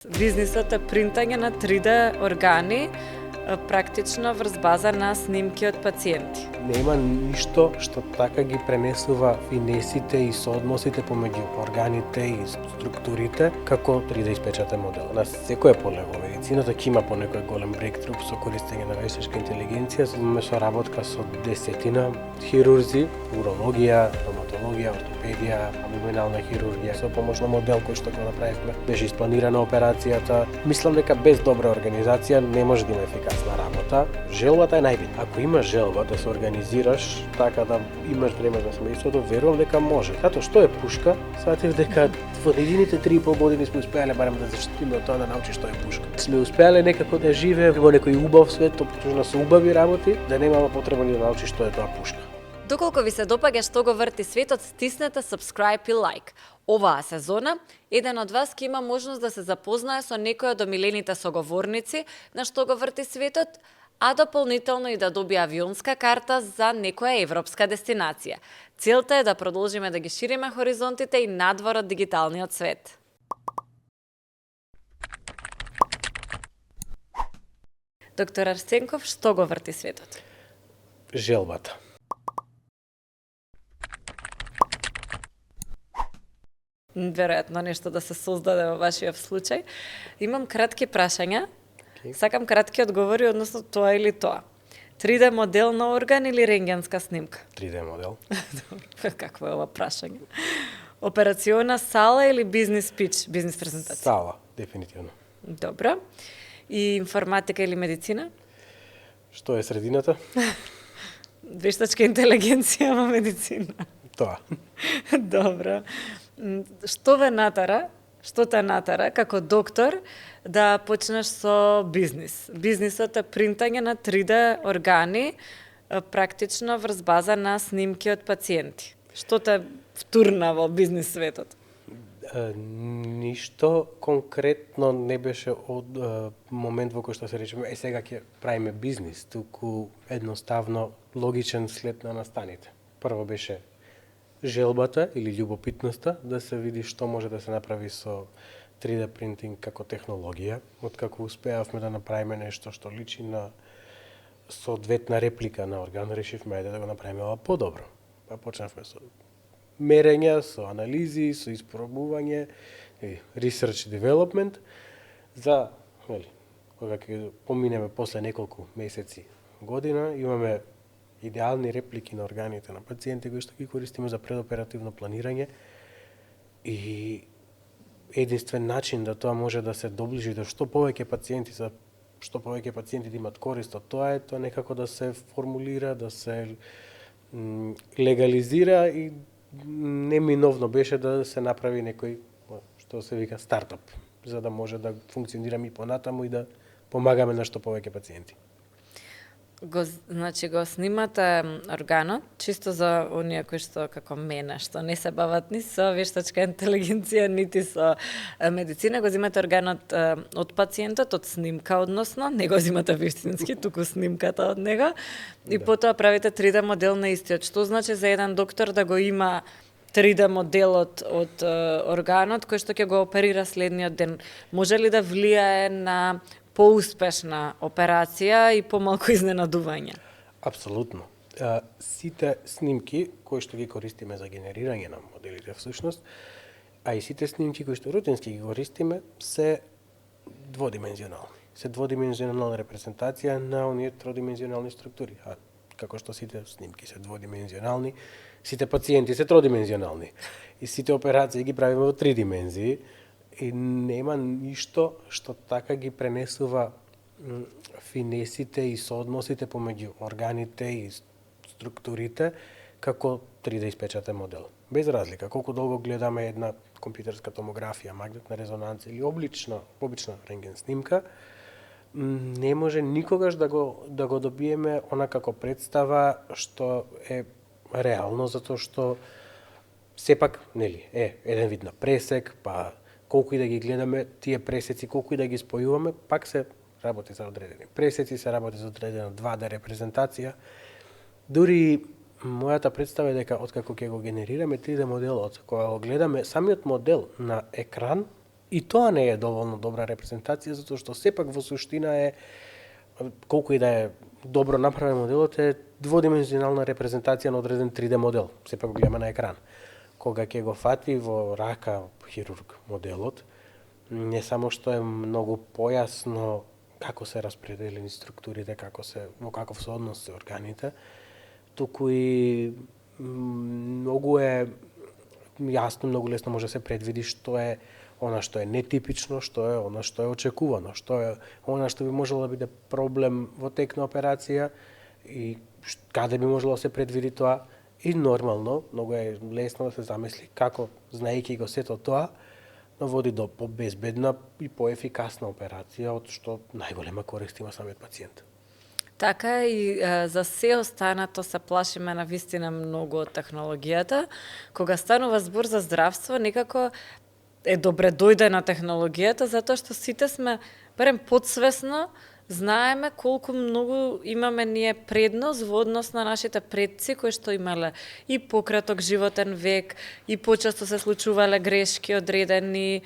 Бизнисот е принтање на 3D органи, практично врз база на снимки од пациенти. Нема ништо што така ги пренесува финесите и соодносите помеѓу органите и структурите како 3D испечатен модел. На секој поле во медицината ќе има по некој голем брейктру со користење на вештачка интелигенција, имаме соработка со десетина хирурзи, урологија, стоматологија, ортопедија, абдоминална хирургија, со помош на модел кој што го направивме. Беше испланирана операцијата. Мислам дека без добра организација не може да има ефикасна работа. Желбата е најбитна. Ако имаш желба да се организираш така да имаш време за семејството, верувам дека може. Затоа што е пушка, сватив дека во едините 3,5 години сме успеале барем да заштитиме од тоа да научи што е пушка. Сме успеале некако да живееме во некој убав свет, опитувано со убави работи, да немаме потреба ни да научи што е тоа пушка. Доколку ви се допаѓа што го врти светот, стиснете subscribe и like. Оваа сезона, еден од вас ќе има можност да се запознае со некој од омилените соговорници на што го врти светот, а дополнително и да добие авионска карта за некоја европска дестинација. Целта е да продолжиме да ги шириме хоризонтите и надвор од дигиталниот свет. Доктор Арсенков, што го врти светот? Желбата. Веројатно нешто да се создаде во вашиот случај. Имам кратки прашања. Сакам кратки одговори, односно тоа или тоа. 3D модел на орган или рентгенска снимка? 3D модел. Какво е ова прашање? Операциона сала или бизнес пич, бизнес презентација? Сала, дефинитивно. Добро. И информатика или медицина? Што е средината? Вештачка интелигенција во медицина. Тоа. Добро. Што те натара како доктор да почнеш со бизнис? Бизнисот е принтање на 3D органи, практично врз база на снимки од пациенти. Што те втурна во бизнис светот? Ништо конкретно не беше од момент во кој што се речеме, сега ќе правиме бизнис, туку едноставно логичен след на настаните. Прво беше желбата или љубопитноста да се види што може да се направи со 3D принтинг како технологија, откако успеавме да направиме нешто што личи на соодветна реплика на орган, решивме да го направиме ова подобро. Па почнавме со мерења, со анализи, со испробување, research development, за, кога ќе поминеме после неколку месеци, година, имаме идеални реплики на органите на пациенти кои што ги користиме за предоперативно планирање и единствен начин да тоа може да се доближи до што повеќе пациенти да имат корист од тоа е тоа некако да се формулира, да се легализира и неминовно беше да се направи некој, што се вика, стартап, за да може да функционираме и понатаму и да помагаме на што повеќе пациенти. Го снимате органот, чисто за оние кои што како мене, што не се бават ни со вештачка интелигенција, нити со медицина, го земате органот од пациентот, од снимка, односно, не го земате вистински, туку снимката од него, и потоа правите 3D модел на истиот. Што значи за еден доктор да го има 3D моделот од органот, кој што ќе го оперира следниот ден? Може ли да влијае на поуспешна операција и помалку изненадување? Апсолутно. Сите снимки кои што ги користиме за генерирање на моделите всушност, а и сите снимки кои што рутински ги користиме се дводимензионални. Се дводимензионална репрезентација на оние тродимензионални структури. А како што сите снимки се дводимензионални, сите пациенти се тродимензионални. И сите операции ги правиме во 3 димензии. И нема ништо што така ги пренесува финесите и соодносите помеѓу органите и структурите како 3D испечатен модел. Без разлика, колку долго гледаме една компјутерска томографија, магнетна резонанца или обична рентген снимка, не може никогаш да го добиеме она како представа што е реално, затоа што сепак, еден вид на пресек, па колку и да ги гледаме тие пресеци, колку и да ги спојуваме, пак се работи за одредени пресеци, се работи за одредена 2D репрезентација. Дури мојата представа е дека откако ќе го генерираме 3D моделот, кога го гледаме самиот модел на екран, И тоа не е доволно добра репрезентација, затоа што сепак во суштина е, колку и да е добро направен моделот, е дводимензионална репрезентација на одреден 3D модел, сепак го гледаме на екран. Кога ќе го фати во рака хирург моделот, не само што е многу појасно како се распределени структурите, во каков се однос се органите, туку и многу е јасно, многу лесно може да се предвиди што е она што е нетипично, што е она што е очекувано, што е она што би можело да биде проблем во тек на операција и каде би можело да се предвиди тоа. И нормално, многу е лесно да се замисли како, знаејќи го сето тоа, но води до побезбедна и поефикасна операција, од што најголема корист има самиот пациент. Така и за се останато се плашиме на вистина многу од технологијата. Кога станува збор за здравство, некако е добре дојде на технологијата, затоа што сите сме, барем подсвесно, знаеме колку многу имаме ние предност во однос на нашите предци кои што имале и пократок животен век, и почесто се случувале грешки одредени,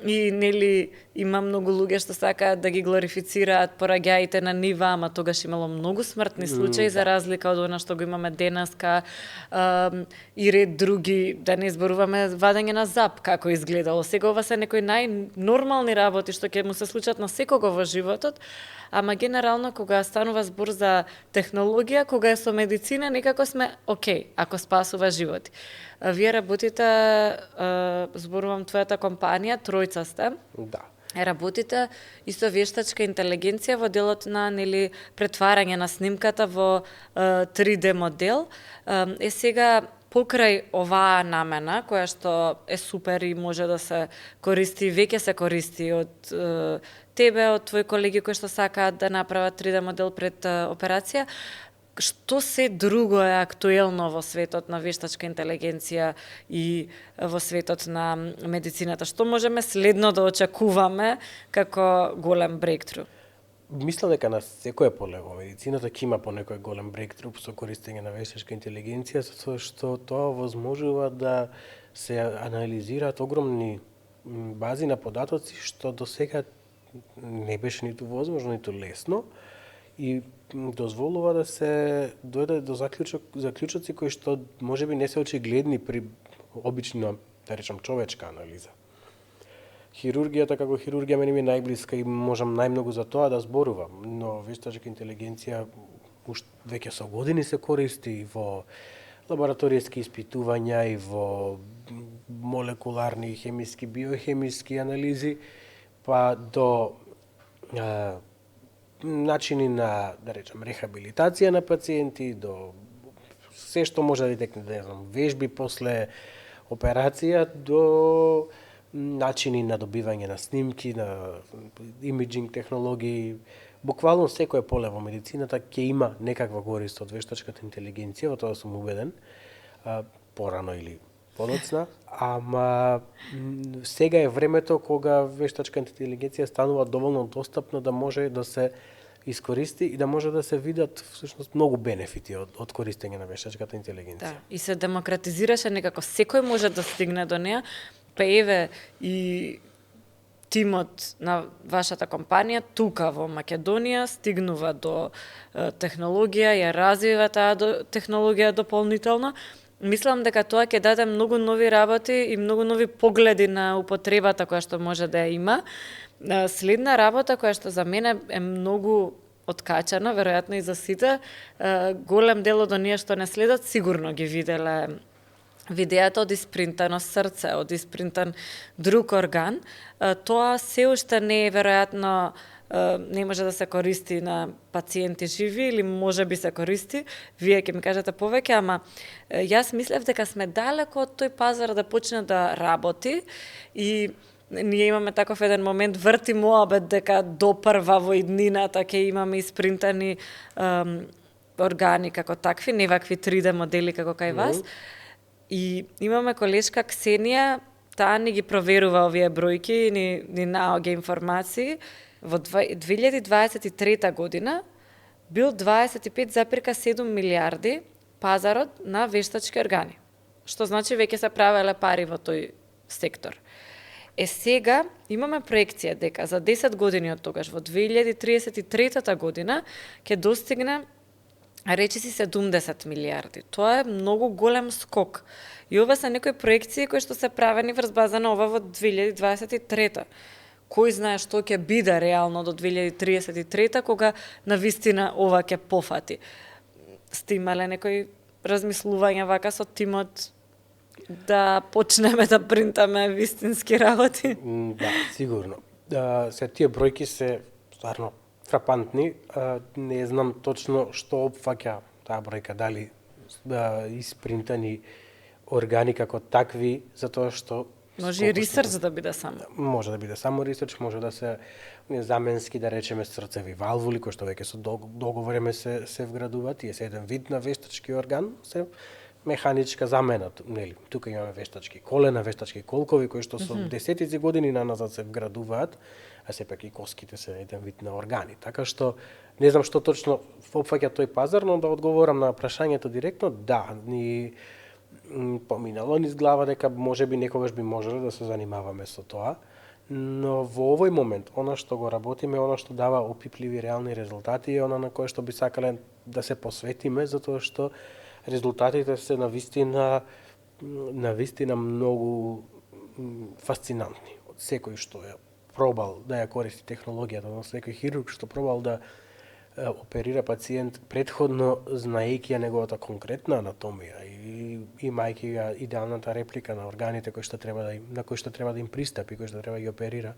и нели има многу луѓе што сакаат да ги глорифицираат пораѓаите на нива, ама тогаш имало многу смртни случаи за разлика од она што го имаме денеска, и ред други, да не зборуваме вадење на зап како изгледало. Сега ова се некои најнормални работи што ќе му се случат на секого во животот, ама генерално кога станува збор за технологија, кога е со медицина, некако сме окей, ако спасува животи. Вие работите, зборувам твојата компанија, тројца сте. Да. Работите и со вештачка интелигенција во делот на претварање на снимката во 3D модел. Сега покрај оваа намена, која што е супер и може да се користи, веќе се користи од тебе, од твои колеги кои што сакаат да направат 3D модел пред операција, што се друго е актуелно во светот на вештачка интелигенција и во светот на медицината? Што можеме следно да очекуваме како голем брейктру? Мислам дека на секој поле во медицината ќе има по некој голем брейктру со користење на вештачка интелигенција, затоа што тоа возможува да се анализираат огромни бази на податоци што досега не беше ниту возможно, ниту лесно, и дозволува да се дојде до заклучоци кои што можеби не се очигледни при обична, да речам, човечка анализа. Хирургијата како хирургија мене ми е најблиска и можам најмногу за тоа да зборувам, но вештачка интелигенција веќе со години се користи и во лабораторијски испитувања и во молекуларни, хемиски, биохемиски анализи, па до начини на, да речем, рехабилитација на пациенти, до се што може да детекне, да знам, вежби после операција, до начини на добивање на снимки, на имиджинг технологии. Буквално секое поле во медицината ќе има некаква корист од вештачката интелигенција, во тоа сум убеден, порано или подоцна, ама сега е времето кога вештачка интелигенција станува доволно достапна да може да се искористи и да може да се видат всушност многу бенефити од користење на вештачката интелигенција. Да, и се демократизираше некако, секој може да стигне до неа, па еве и тимот на вашата компанија тука во Македонија стигнува до технологија, ја развива таа технологија дополнително. Мислам дека тоа ќе даде многу нови работи и многу нови погледи на употребата која што може да ја има. Следна работа која што за мене е многу откачана, веројатно и за сите, голем дел од оние што не следат сигурно ги виделе видејата од испринтано срце, од испринтан друг орган. Тоа се уште не е веројатно, не може да се користи на пациенти живи или може би се користи, вие ќе ми кажете повеќе, ама јас мислев дека сме далеко од тој пазар да почне да работи и ние имаме таков еден момент, врти моабет дека до прва во иднината ќе имаме испринтани органи како такви, не вакви 3D модели како кај вас. И имаме колешка Ксенија, таа ни ги проверува овие бројки, ни наоѓа информации. Во 2023 година бил 25,7 милиарди пазарот на вештачки органи. Што значи веќе се правеле пари во тој сектор. Сега имаме проекција дека за 10 години од тогаш, во 2033 година, ќе достигне речиси 70 милиарди. Тоа е многу голем скок. И ова се некои проекции кои што се правени врз база на ова во 2023. Кој знае што ќе биде реално до 2033 кога на вистина ова ќе пофати. Сте имале некои размислувања вака со тимот да почнеме да принтаме вистински работи? Да, сигурно. Се тие бројки се стварно фрапантни. Не знам точно што опфаќа таа бројка, дали испринтани органи како такви, затоа што Може и ресерч да биде само. Може да биде само ресерч, може да се заменски, да речеме, срцеви валвули, кои што веќе со долго време се вградуваат, тие се еден вид на вештачки орган, се механичка замена, нели? Тука имаме вештачки колена, вештачки колкови кои што со десетици години наназад се вградуваат, а сепак и коските се еден вид на органи. Така што не знам што точно опфаќа тој пазар, но да одговорам на прашањето директно, да, ни поминало низ глава дека можеби некогаш би можеле да се занимаваме со тоа, но во овој момент, она што го работиме, она што дава опипливи реални резултати е она на кое што би сакале да се посветиме, затоа што резултатите се на вистина многу фасцинантни. Од секој што е пробал да ја користи технологијата, од секој хирург што пробал да оперира пациент предходно знаејќи ја неговата конкретна анатомија и имајќи ја идеалната реплика на органите кои што треба на кои што треба да им пристапи, кои што треба да ги оперира,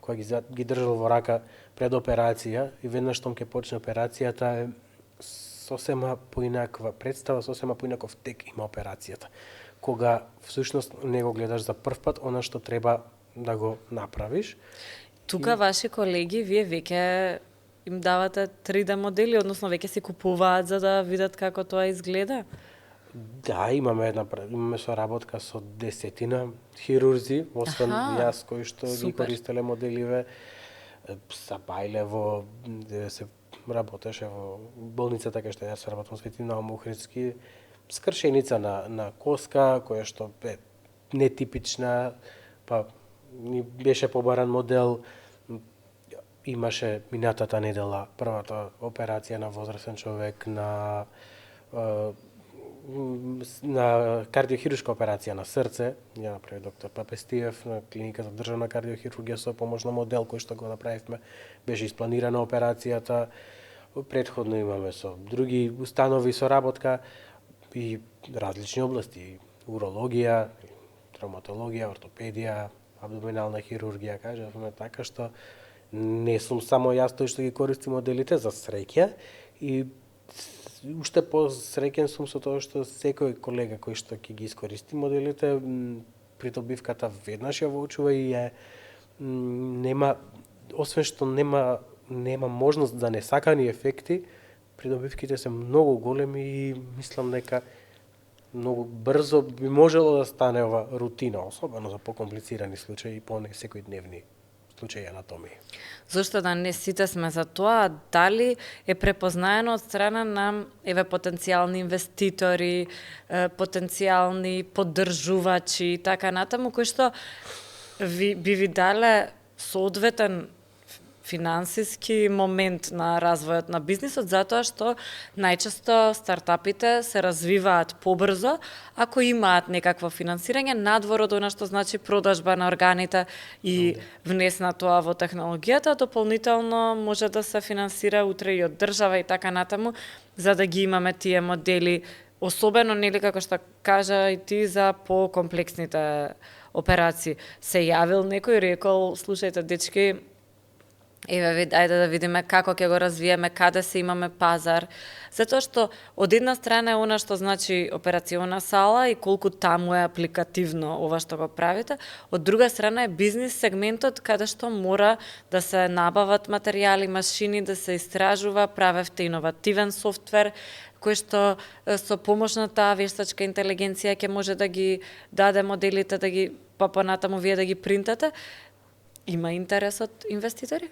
кои ги држал во рака пред операција и веднаш штом ќе почне операцијата е сосема поинаква представа, сосема поинаков тек има операцијата. Кога всушност не го гледаш за прв пат она што треба да го направиш. Тука ваши колеги, вие веќе им давате 3D модели, односно веќе си купуваат за да видат како тоа изгледа? Да, имаме соработка со 10 хирурзи, освен јас кои што ги користеле моделиве. Сабајле се работеше во болницата кај што јас работам Свети Наум Охридски, скршеница на коска која што е нетипична, па ни беше побаран модел. Имаше минатата недела првата операција на возрастен човек на кардиохируршка операција на срце, ја направи доктор Папестиев на клиника за државна кардиохирургија со помош на модел кој што го направивме. Беше испланирана операцијата. Претходно имаме со други установи соработка и различни области, урологија, травматологија, ортопедија, абдоминална хирургија, кажавме, така што не сум само јас тој што ги користи моделите, за среќа, и уште посреќен сум со тоа што секој колега кој што ќе ги искористи моделите, придобивката веднаш ја воочува и нема, освен што нема можност за несакани ефекти, придобивките се многу големи и мислам дека многу брзо би можело да стане ова рутина, особено за покомплицирани случаи и по секојдневни случаи анатомија. Зошто да не сите сме за тоа, дали е препознаено од страна на потенцијални инвеститори, потенцијални поддржувачи и така натаму, кои што би ви дале соодветен финансиски момент на развојот на бизнисот, затоа што најчесто стартапите се развиваат побрзо ако имаат некакво финансирање надвор од она што значи продажба на органите и внес на тоа во технологијата, дополнително може да се финансира утре и од држава и така натаму, за да ги имаме тие модели, особено нели како што кажа и ти за покомплексните операции. Се јавил некој, рекол, слушајте дечки, ајде да видиме како ќе го развиеме, каде се имаме пазар. Затоа што од една страна е она што значи операциона сала и колку таму е апликативно ова што го правите, од друга страна е бизнис сегментот каде што мора да се набават материјали, машини, да се истражува, правевте иновативен софтвер, кој што со помош на таа вештачка интелигенција ќе може да ги даде моделите, да ги па понатаму вие да ги принтате. Има интерес од инвеститори?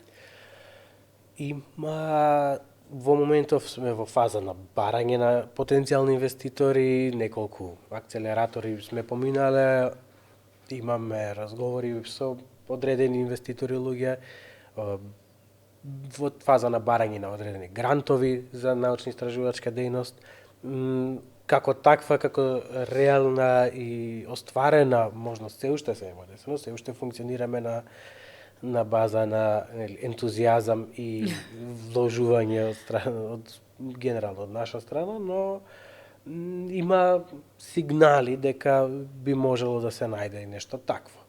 Има, во моментов сме во фаза на барање на потенцијални инвеститори, неколку акцелератори сме поминале, имаме разговори со одредени инвеститори луѓе во фаза на барање на одредени грантови за научно-истражувачка дејност. Како таква, како реална и остварена можност се уште се има, се уште функционираме на база на ентузијазам и вложување од генерално од наша страна, но има сигнали дека би можело да се најде и нешто такво.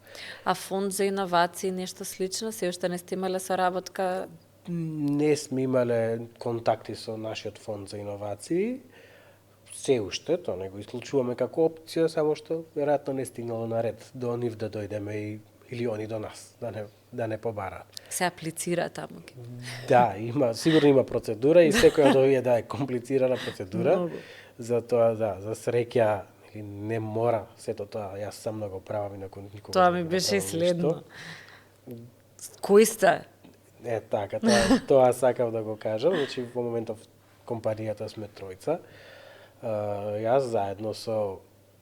А фонд за иновации, нешто слично, се уште не сте имале соработка? Не сме имале контакти со нашиот фонд за иновации, се уште, тоа не го исклучуваме како опција, само што веројатно не стигнало на ред до нив да дојдеме или они до нас, да не побараат. Се аплицира таму. Да, сигурно има процедура и секоја од овие да е комплицирана процедура. Много. Затоа за среќа не мора сето тоа, јас сам да го правам инаку никога. Тоа ми беше следно. Кои сте? Така, тоа сакав да го кажам, значи во моментов компанијата сме тројца. Јас заедно со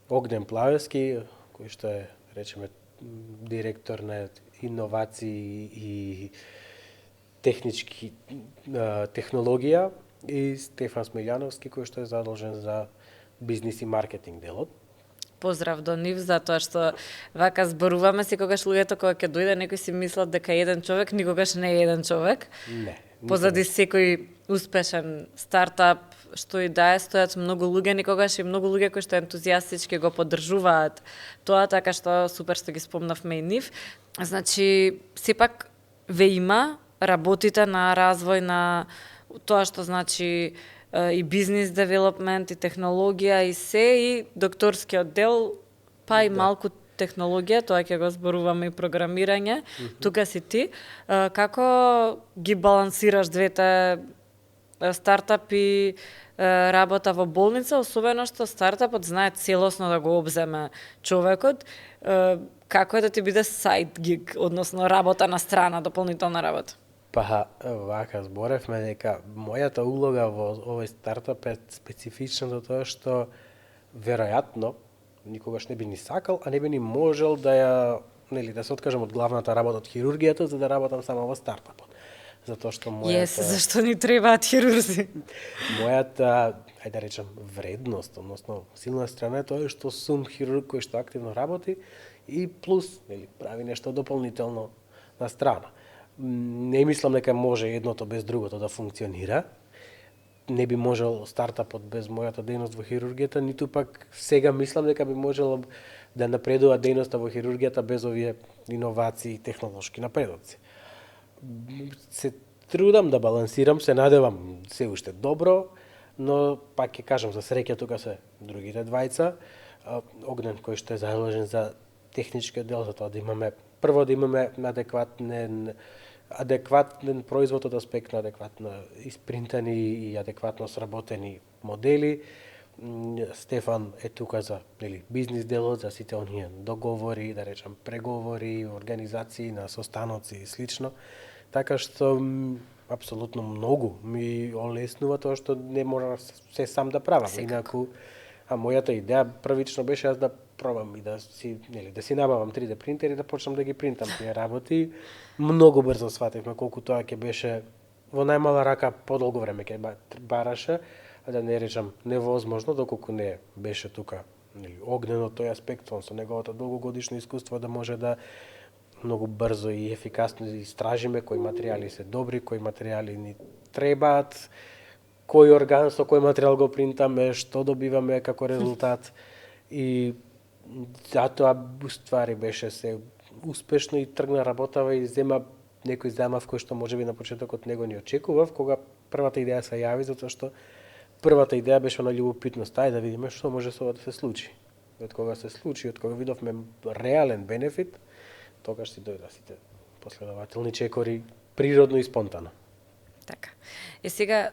Огнен Плавевски, кој што е, речеме, директор на иновации и технологија, и Стефан Смилјановски, кој што е задолжен за бизнис и маркетинг делот. Поздрав до нив, затоа што вака зборуваме секогаш луѓето кога ќе дојде некој си мислат дека еден човек, никогаш не е еден човек. Не. Позади секој успешен стартап, што и да е, стојат многу луѓе, никогаш и многу луѓе кои што ентузијастички го поддржуваат тоа, така што супер што ги спомнавме и нив. Значи, сепак ве има, работите на развој на тоа што значи и бизнес девелопмент, и технологија, и се, и докторскиот дел, па и малку технологија, тоа ќе го зборуваме и програмирање. Тука си ти. Како ги балансираш двете, стартап и работа во болница, особено што стартапот знае целосно да го обземе човекот? Како е да ти биде сайд гиг, односно работа на страна, дополнителна работа? Па, вака зборевме дека мојата улога во овој стартап е специфична до тоа што веројатно никогаш не би ни сакал, а не би ни можел да ја, да се откажам од главната работа од хирургијата за да работам само во стартапот. Затоа што мојата зашто ни требаат хирурзи? Мојата, ајде да речам, вредност, односно силна страна е тоа што сум хирург кој што активно работи и плюс, прави нешто дополнително на страна. Не мислам дека може едното без другото да функционира. Не би можел стартапот без мојата дејност во хирургијата, ниту пак сега мислам дека би можело да напредува дејноста во хирургијата без овие иновации и технолошки напредоци. Се трудам да балансирам, се надевам се уште добро, но пак ќе кажам, за среќа тука се другите двајца. Огнен кој што е задолжен за техничкиот дел, за тоа да имаме прво да имаме адекватен производ од аспект на адекватно испринтани и адекватно сработени модели. Стефан е тука за бизнис делот, за сите оние договори, да речам преговори, организации на состаноци и слично. Така што апсолутно многу ми олеснува тоа што не мора се сам да правам. Инаку, мојата идеја првично беше јас да пробам и да си набавам 3D принтер и да почнам да ги принтам тие работи. Многу брзо свативме колку тоа ќе беше во најмала рака подолго време ќе бараше, а да не речам невозможно доколку не беше тука Огнен од тој аспект, со неговото долгогодишно искуство да може да многу брзо и ефикасно истражиме кои материјали се добри, кои материјали ни требаат, кој орган со кој материјал го принтаме, што добиваме како резултат. И затоа уствари беше се успешно и тргна работава и зема некој замав кој што можеби на почетокот него не очекував, кога првата идеја се јави, затоа што првата идеја беше на љубопитност, ајде да видиме што може со ова да се случи. Од кога се случи, од кога видовме реален бенефит, тогаш си дојда сите последователни чекори природно и спонтано. Така. И сега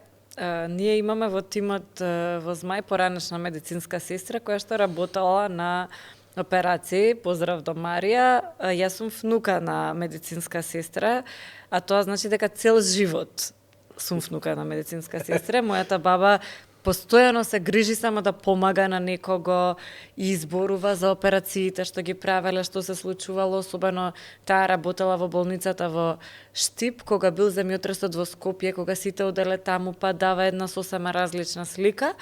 ние имаме во тимот во Змај поранешна медицинска сестра која што работела на операции. Поздрав до Марија. Јас сум внука на медицинска сестра, а тоа значи дека цел живот сум внука на медицинска сестра. Мојата баба постојано се грижи само да помага на некого и изборува за операциите што ги правеле, што се случувало, особено таа работела во болницата во Штип, кога бил земјотресот во Скопје, кога сите оделе таму, па дава една сосема различна слика.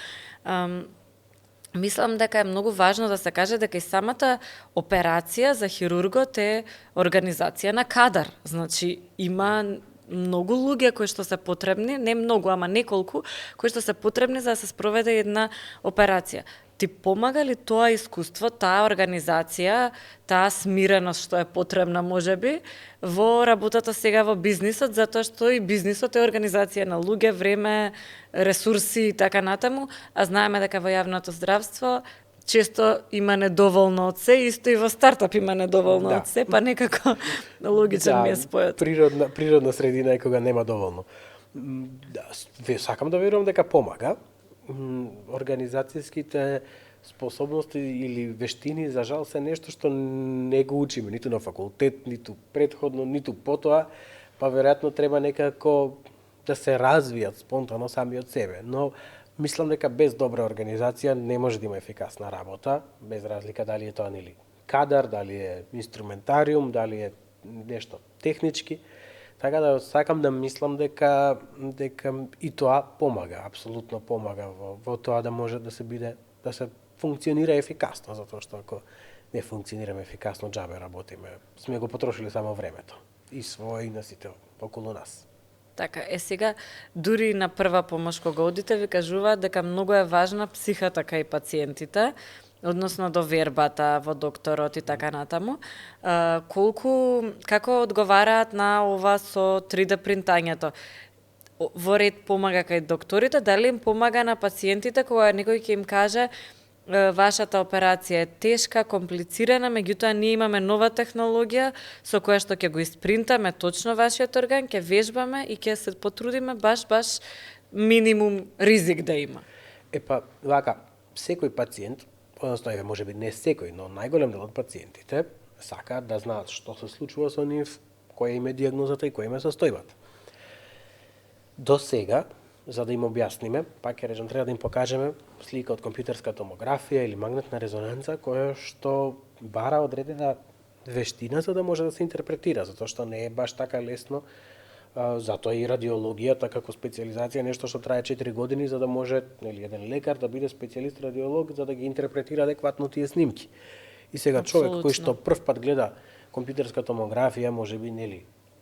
Мислам дека е многу важно да се каже дека и самата операција за хирургот е организација на кадар. Значи, има многу луѓе кои што се потребни, не многу, ама неколку, кои што се потребни за да се спроведе една операција. Ти помага ли тоа искуство, таа организација, таа смиреност што е потребна можеби во работата сега во бизнисот, затоа што и бизнисот е организација на луѓе, време, ресурси и така натаму, а знаеме дека во јавното здравство често има недоволно од се, исто и во стартап има недоволно од се, па некако логичен ми е спојот. Природна средина е кога нема доволно. Сакам да верувам дека помага. Организацијските способности или вештини, за жал, се нешто што не го учиме, ниту на факултет, ниту предходно, ниту потоа, па веројатно треба некако да се развијат спонтано сами од себе. Но мислам дека без добра организација не може да има ефикасна работа, без разлика дали е тоа нели кадар, дали е инструментариум, дали е нешто технички. Така да сакам да мислам дека и тоа помага, апсолутно помага во тоа да може да се функционира ефикасно, затоа што ако не функционираме ефикасно, џабе работиме. Сме го потрошили само времето и свој и на сите околу нас. Така, сега, дури на прва помош кога одите, ви кажуваат дека многу е важна психата кај пациентите, односно довербата во докторот и така натаму. Како одговараат на ова со 3D принтањето? Во ред помага кај докторите, дали им помага на пациентите кога некој ќе им каже вашата операција е тешка, комплицирана, меѓутоа ние имаме нова технологија со која што ќе го испринтаме точно вашиот орган, ќе вежбаме и ќе се потрудиме баш минимум ризик да има. Вака, секој пациент, односно можеби не секој, но најголем дел од пациентите сакаат да знаат што се случува со нив, која им е дијагнозата и која им е состојбата. До сега, за да им објасниме, пак ќе речем, треба да им покажеме слика од компјутерска томографија или магнетна резонанца, која што бара одредена вештина за да може да се интерпретира, затоа што не е баш така лесно. Затоа и радиологијата како специализација нешто што трае 4 години за да може еден лекар да биде специјалист радиолог за да ги интерпретира адекватно тие снимки. И сега човек кој што прв пат гледа компјутерска томографија, можеби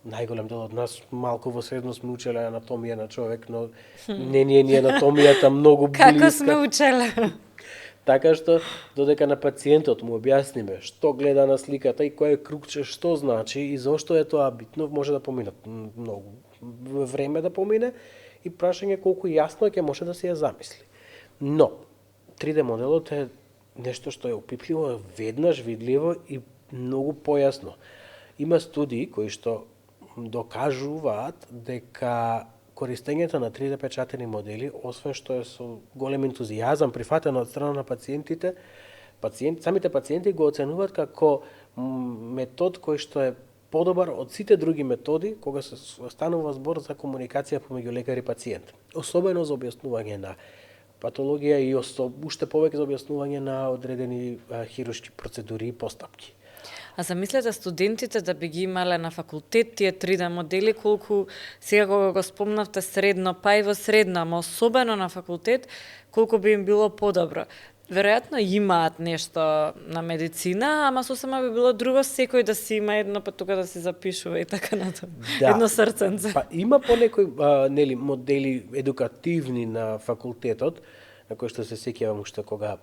најголем дел од нас малку во средно сме учеле анатомија на човек, но не ни е анатомијата многу блиска. Како сме учеле? Така што додека на пациентот му објасниме што гледа на сликата и кој е кругче, што значи и зошто е тоа битно, може да поминат многу време да помине и прашање колку јасно ќе може да се ја замисли. Но 3D моделот е нешто што е опипливо, веднаш видливо и многу појасно. Има студии кои што докажуваат дека користењето на 3D печатени модели, освен што е со голем ентузијазам прифатено од страна на пациентите, самите пациенти го оценуваат како метод кој што е подобар од сите други методи кога се станува збор за комуникација помеѓу лекар и пациент. Особено за објаснување на патологија и уште повеќе за објаснување на одредени хируршки процедури и постапки. А замислете студентите да би ги имале на факултет тие 3D модели, колку сега кога го спомнавте средно, па и во средно, ама особено на факултет, колку би им било подобро. Веројатно имаат нешто на медицина, ама сосема би било друго секој да си има едно, па тука да си запишува и така натаму. Да. Едно срценце. Па има понекои модели едукативни на факултетот, на кои што се сеќавам уште кога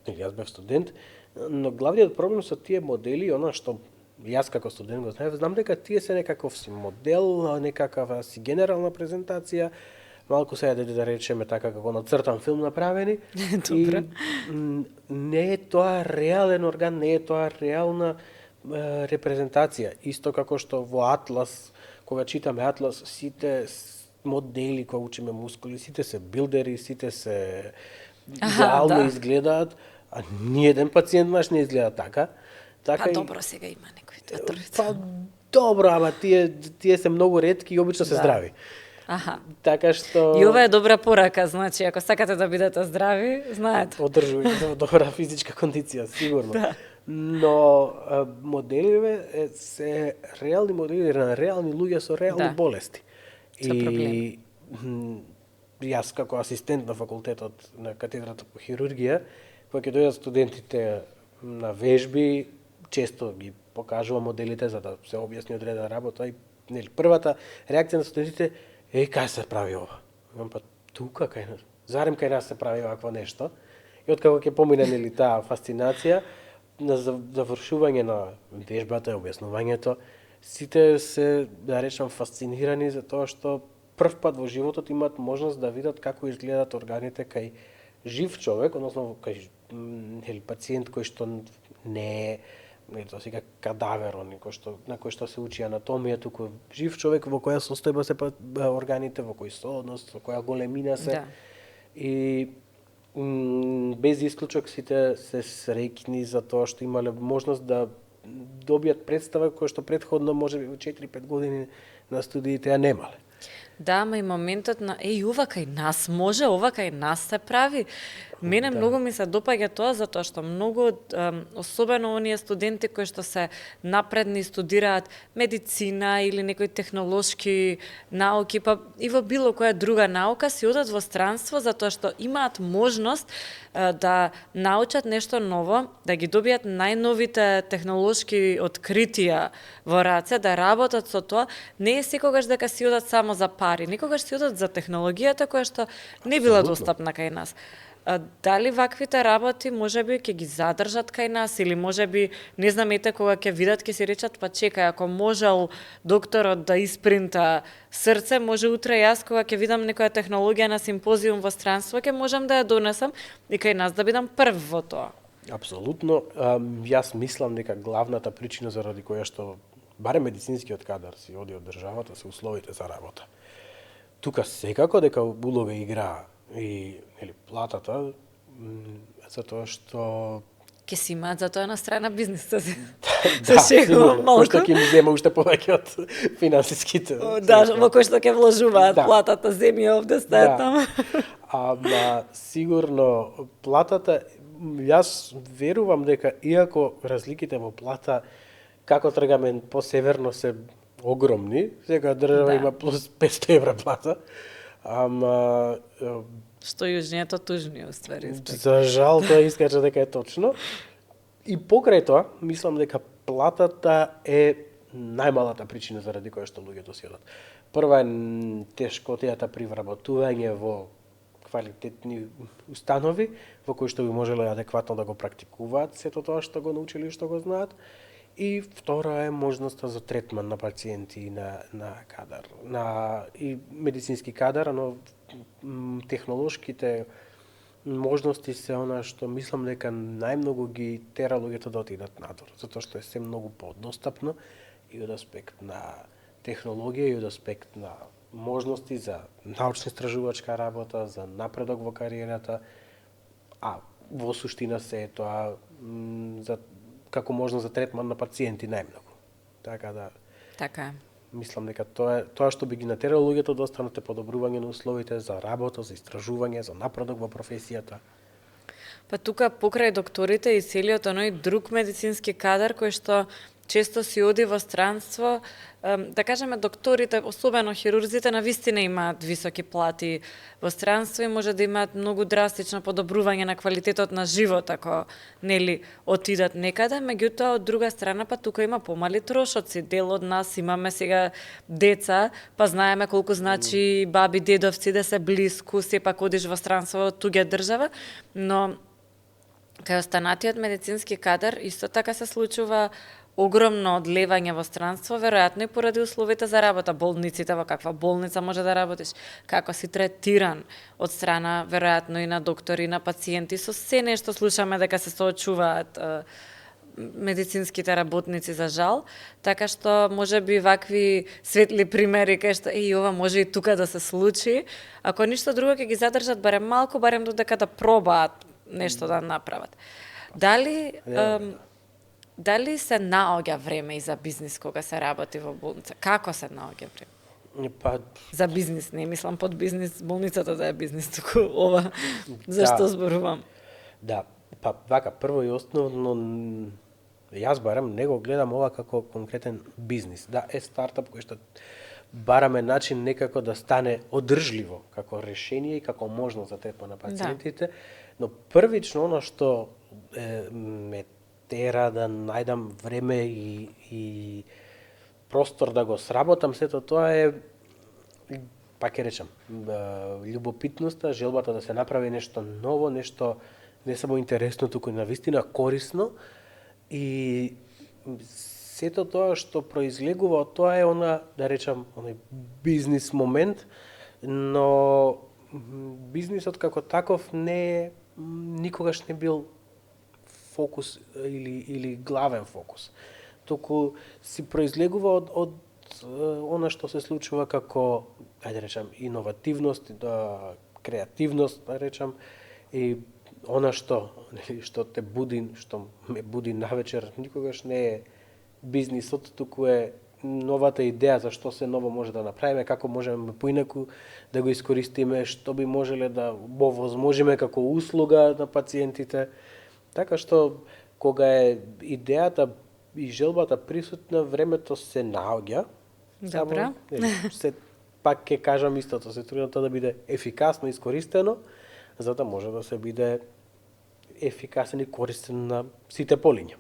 јас бев студент, но главниот проблем со тие модели, она што јас како студент го знаев, знам дека тие се некаков си модел, некакава си генерална презентација, малку се да речеме така како нацртан филм направени. Добро. И не е тоа реален орган, не е тоа реална репрезентација. Исто како што во Атлас, кога читаме Атлас, сите модели кога учиме мускули, сите се билдери, сите се идеално изгледаат, а ниеден пациент наш не изгледа така. Па добро, сега има некои тројца. Па добро, ама тие се многу ретки и обично се здрави. Аха. Така што И ова е добра порака, значи, ако сакате да бидете здрави, знаете. одржувајте добра физичка кондиција, сигурно. Да. Но моделиве се реални модели на реални луѓе со реални Да. болести. Со проблеми. Јас како асистент на факултетот на катедрата по хирургија, кога ќе дојдат студентите на вежби, често ги покажувам моделите за да се објасни одредена работа и нели првата реакција на студентите е кај се прави ова. Па тука кај нас. Зарем кај нас се прави вакво нешто. И откако ќе помине нели таа фасцинација на завршување на вежбата и објаснувањето, сите се, да речам, фасцинирани за тоа што прв пат во животот имаат можност да видат како изгледат органите кај жив човек, односно кај пациент кој што не е тоа сега кадавер, на кој што се учи анатомија, туку жив човек во која состојба се органите, во кој соодност, во која големина се. Да. И без исклучок сите се среќни за тоа што имале можност да добијат представа која што претходно можеби во 4-5 години на студиите ја немале. Да, ама и моментот на ова кај нас може, ова кај нас се прави. Мене многу ми се допаѓа тоа затоа што многу, особено оние студенти кои што се напредни студираат медицина или некои технолошки науки, па и во било која друга наука, си одат во странство затоа што имаат можност да научат нешто ново, да ги добијат најновите технолошки откритија во раце, да работат со тоа. Не е секогаш дека си одат само за пари, некогаш си одат за технологијата која што не била достапна кај нас. Дали ваквите работи можеби ќе ги задржат кај нас или можеби, не знам, ете кога ќе видат ќе си речат па чекај, ако можел докторот да испринта срце, може утре јас кога ќе видам некоја технологија на симпозиум во странство ќе можам да ја донесам и кај нас да бидам прв во тоа. Апсолутно. Јас мислам дека главната причина заради која што барем медицинскиот кадар си оди од државата се условите за работа. Тука секако дека улога играа и платата, затоа што Ке си имаат за тоа на страна бизнисот. да, сигурно, што ќе им зема уште повеќе од финансиските. Да, во кој што ќе вложуваат платата, земи овде стајат таму. Ама сигурно платата, јас верувам дека иако разликите во плата како тргаме по северно се огромни, секоја држава има плюс 500 евра плата, ама што јужнијето тужније, уствари. За жал тоа искача дека е точно. И покрај тоа, мислам дека платата е најмалата причина заради која што луѓето си одат. Прва е тешкотијата при вработување во квалитетни установи, во кои што би можело адекватно да го практикуваат сето тоа што го научили и што го знаат. И втора е можноста за третман на пациенти на кадар, и медицински кадар, но технолошките можности се она што мислам дека најмногу ги тера луѓето да отидат надвор, затоа што е се многу подостапно и од аспект на технологија и од аспект на можности за научно-истражувачка работа, за напредок во кариерата, а во суштина се е тоа како можност за третман на пациенти најмногу. Така да. Така е. Мислам дека тоа што би ги натерало луѓето да останат подобрување на условите за работа, за истражување, за напредок во професијата. Па тука покрај докторите и целиот оној друг медицински кадар кој што често си оди во странство, да кажеме докторите, особено хирурзите, навистина имаат високи плати во странство и може да имаат многу драстично подобрување на квалитетот на живот ако нели отидат некаде, меѓутоа од друга страна па тука има помали трошоци. Дел од нас имаме сега деца, па знаеме колку значи баби, дедовци да се блиску, сепак одиш во странство од туѓа држава, но кај останатиот медицински кадар исто така се случува огромно одлевање во странство, веројатно и поради условите за работа, болниците, во каква болница може да работиш, како си третиран од страна, веројатно и на доктори, на пациенти, со се нешто слушаме дека се соочуваат медицинските работници за жал, така што може би вакви светли примери кај што ова може и тука да се случи, ако ништо друго ќе ги задржат барем малку, барем додека да пробаат нешто да направат. Дали се наоѓа време и за бизнис кога се работи во болница? Како се наоѓа време? Па, За бизнис, не мислам под бизнис, болницата да е бизнис, туку ова, зашто зборувам. да, па вака, прво и основно, јас барам не го гледам ова како конкретен бизнис. Да, е стартап кој што бараме начин некако да стане одржливо како решение и како можност за третман на пациентите, но првично оно што ме тера да најдам време и простор да го сработам сето тоа е, пак ќе речам, љубопитноста, желбата да се направи нешто ново, нешто не само интересно, туку и навистина корисно, и сето тоа што произлегува од тоа е она, да речам, оној бизнис момент, но бизнисот како таков не е, никогаш не бил фокус или главен фокус. Туку си произлегува од она што се случува како, ајде речам, иновативност, креативност, да речам, и она што те буди, што ме буди навечер, никогаш не е бизнисот, туку е новата идеја за што се ново може да направиме, како можеме поинаку да го искористиме, што би можеле да го возможиме како услуга на пациентите. Така што кога е идејата и желбата присутна, времето се наоѓа. Добра. Се пак ќе кажам истото, се трудам тоа да биде ефикасно искористено, за да може да се биде ефикасен и користен на сите полиња.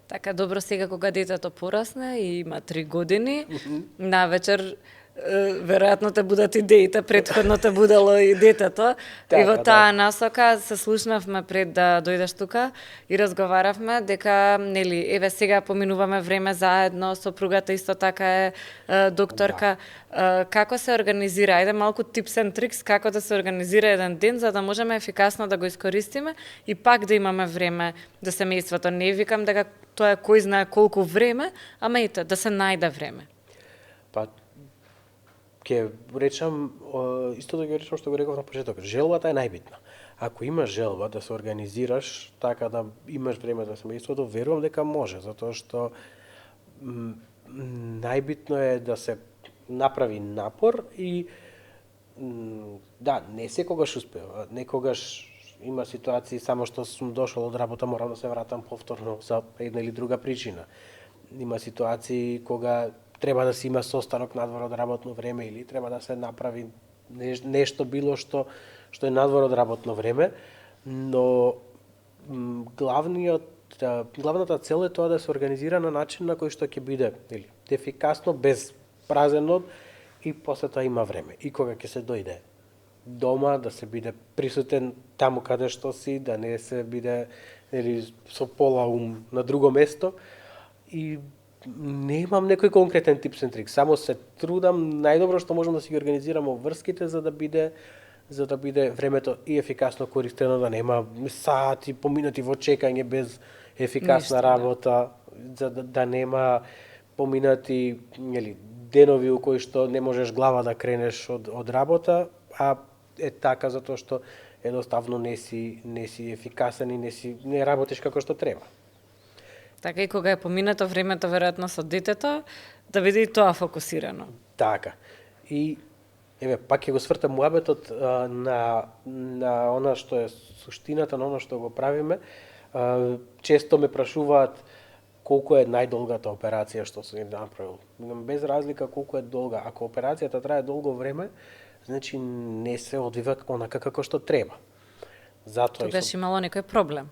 Така, добро, сега кога детето порасне и има 3 години, навечер веројатно те будат идеите, претходно те будало и детето. Така, и во таа да. насока се слушнавме пред да дојдеш тука и разговаравме дека, нели, еве сега поминуваме време заедно, сопругата исто така е докторка. Како се организира? Ајде малку tips and tricks како да се организира еден ден за да можеме ефикасно да го искористиме и пак да имаме време за семејството. Не викам дека тоа е кој знае колку време, ама ете, да се најде време. Па, ќе речам, исто да ќе речам што го реков на почеток, желбата е најбитна. Ако имаш желба да се организираш така да имаш време за семејството, верувам дека може, затоа што најбитно е да се направи напор и да, не секогаш успева. Некогаш има ситуации само што сум дошол од работа, морам да се вратам повторно за една или друга причина. Има ситуации кога треба да се има состанок надвор од работно време или треба да се направи нешто било што е надвор од работно време, но главната цел е тоа да се организира на начин на кој што ќе биде ефикасно, без празен од, и после тоа има време. И кога ќе се дојде дома, да се биде присутен таму каде што си, да не се биде со пола ум на друго место. И не имам некој конкретен tips and tricks, само се трудам најдобро што можам да си ги организирам обврските за да биде времето и ефикасно користено, да нема сати поминати во чекање без ефикасна работа, за да нема поминати денови у кои што не можеш глава да кренеш од работа, а е така затоа што едноставно не си ефикасен и не работиш како што треба. Така и кога е поминато времето веројатно со детето, да биде и тоа фокусирано. Така. И еве пак ќе го свртам муабетот на она што е суштината на она што го правиме. Често ме прашуваат колку е најдолгата операција што сум направил. Без разлика колку е долга, ако операцијата трае долго време, значи не се одвива онака како што треба. Затоа Тогаш имало некој проблем.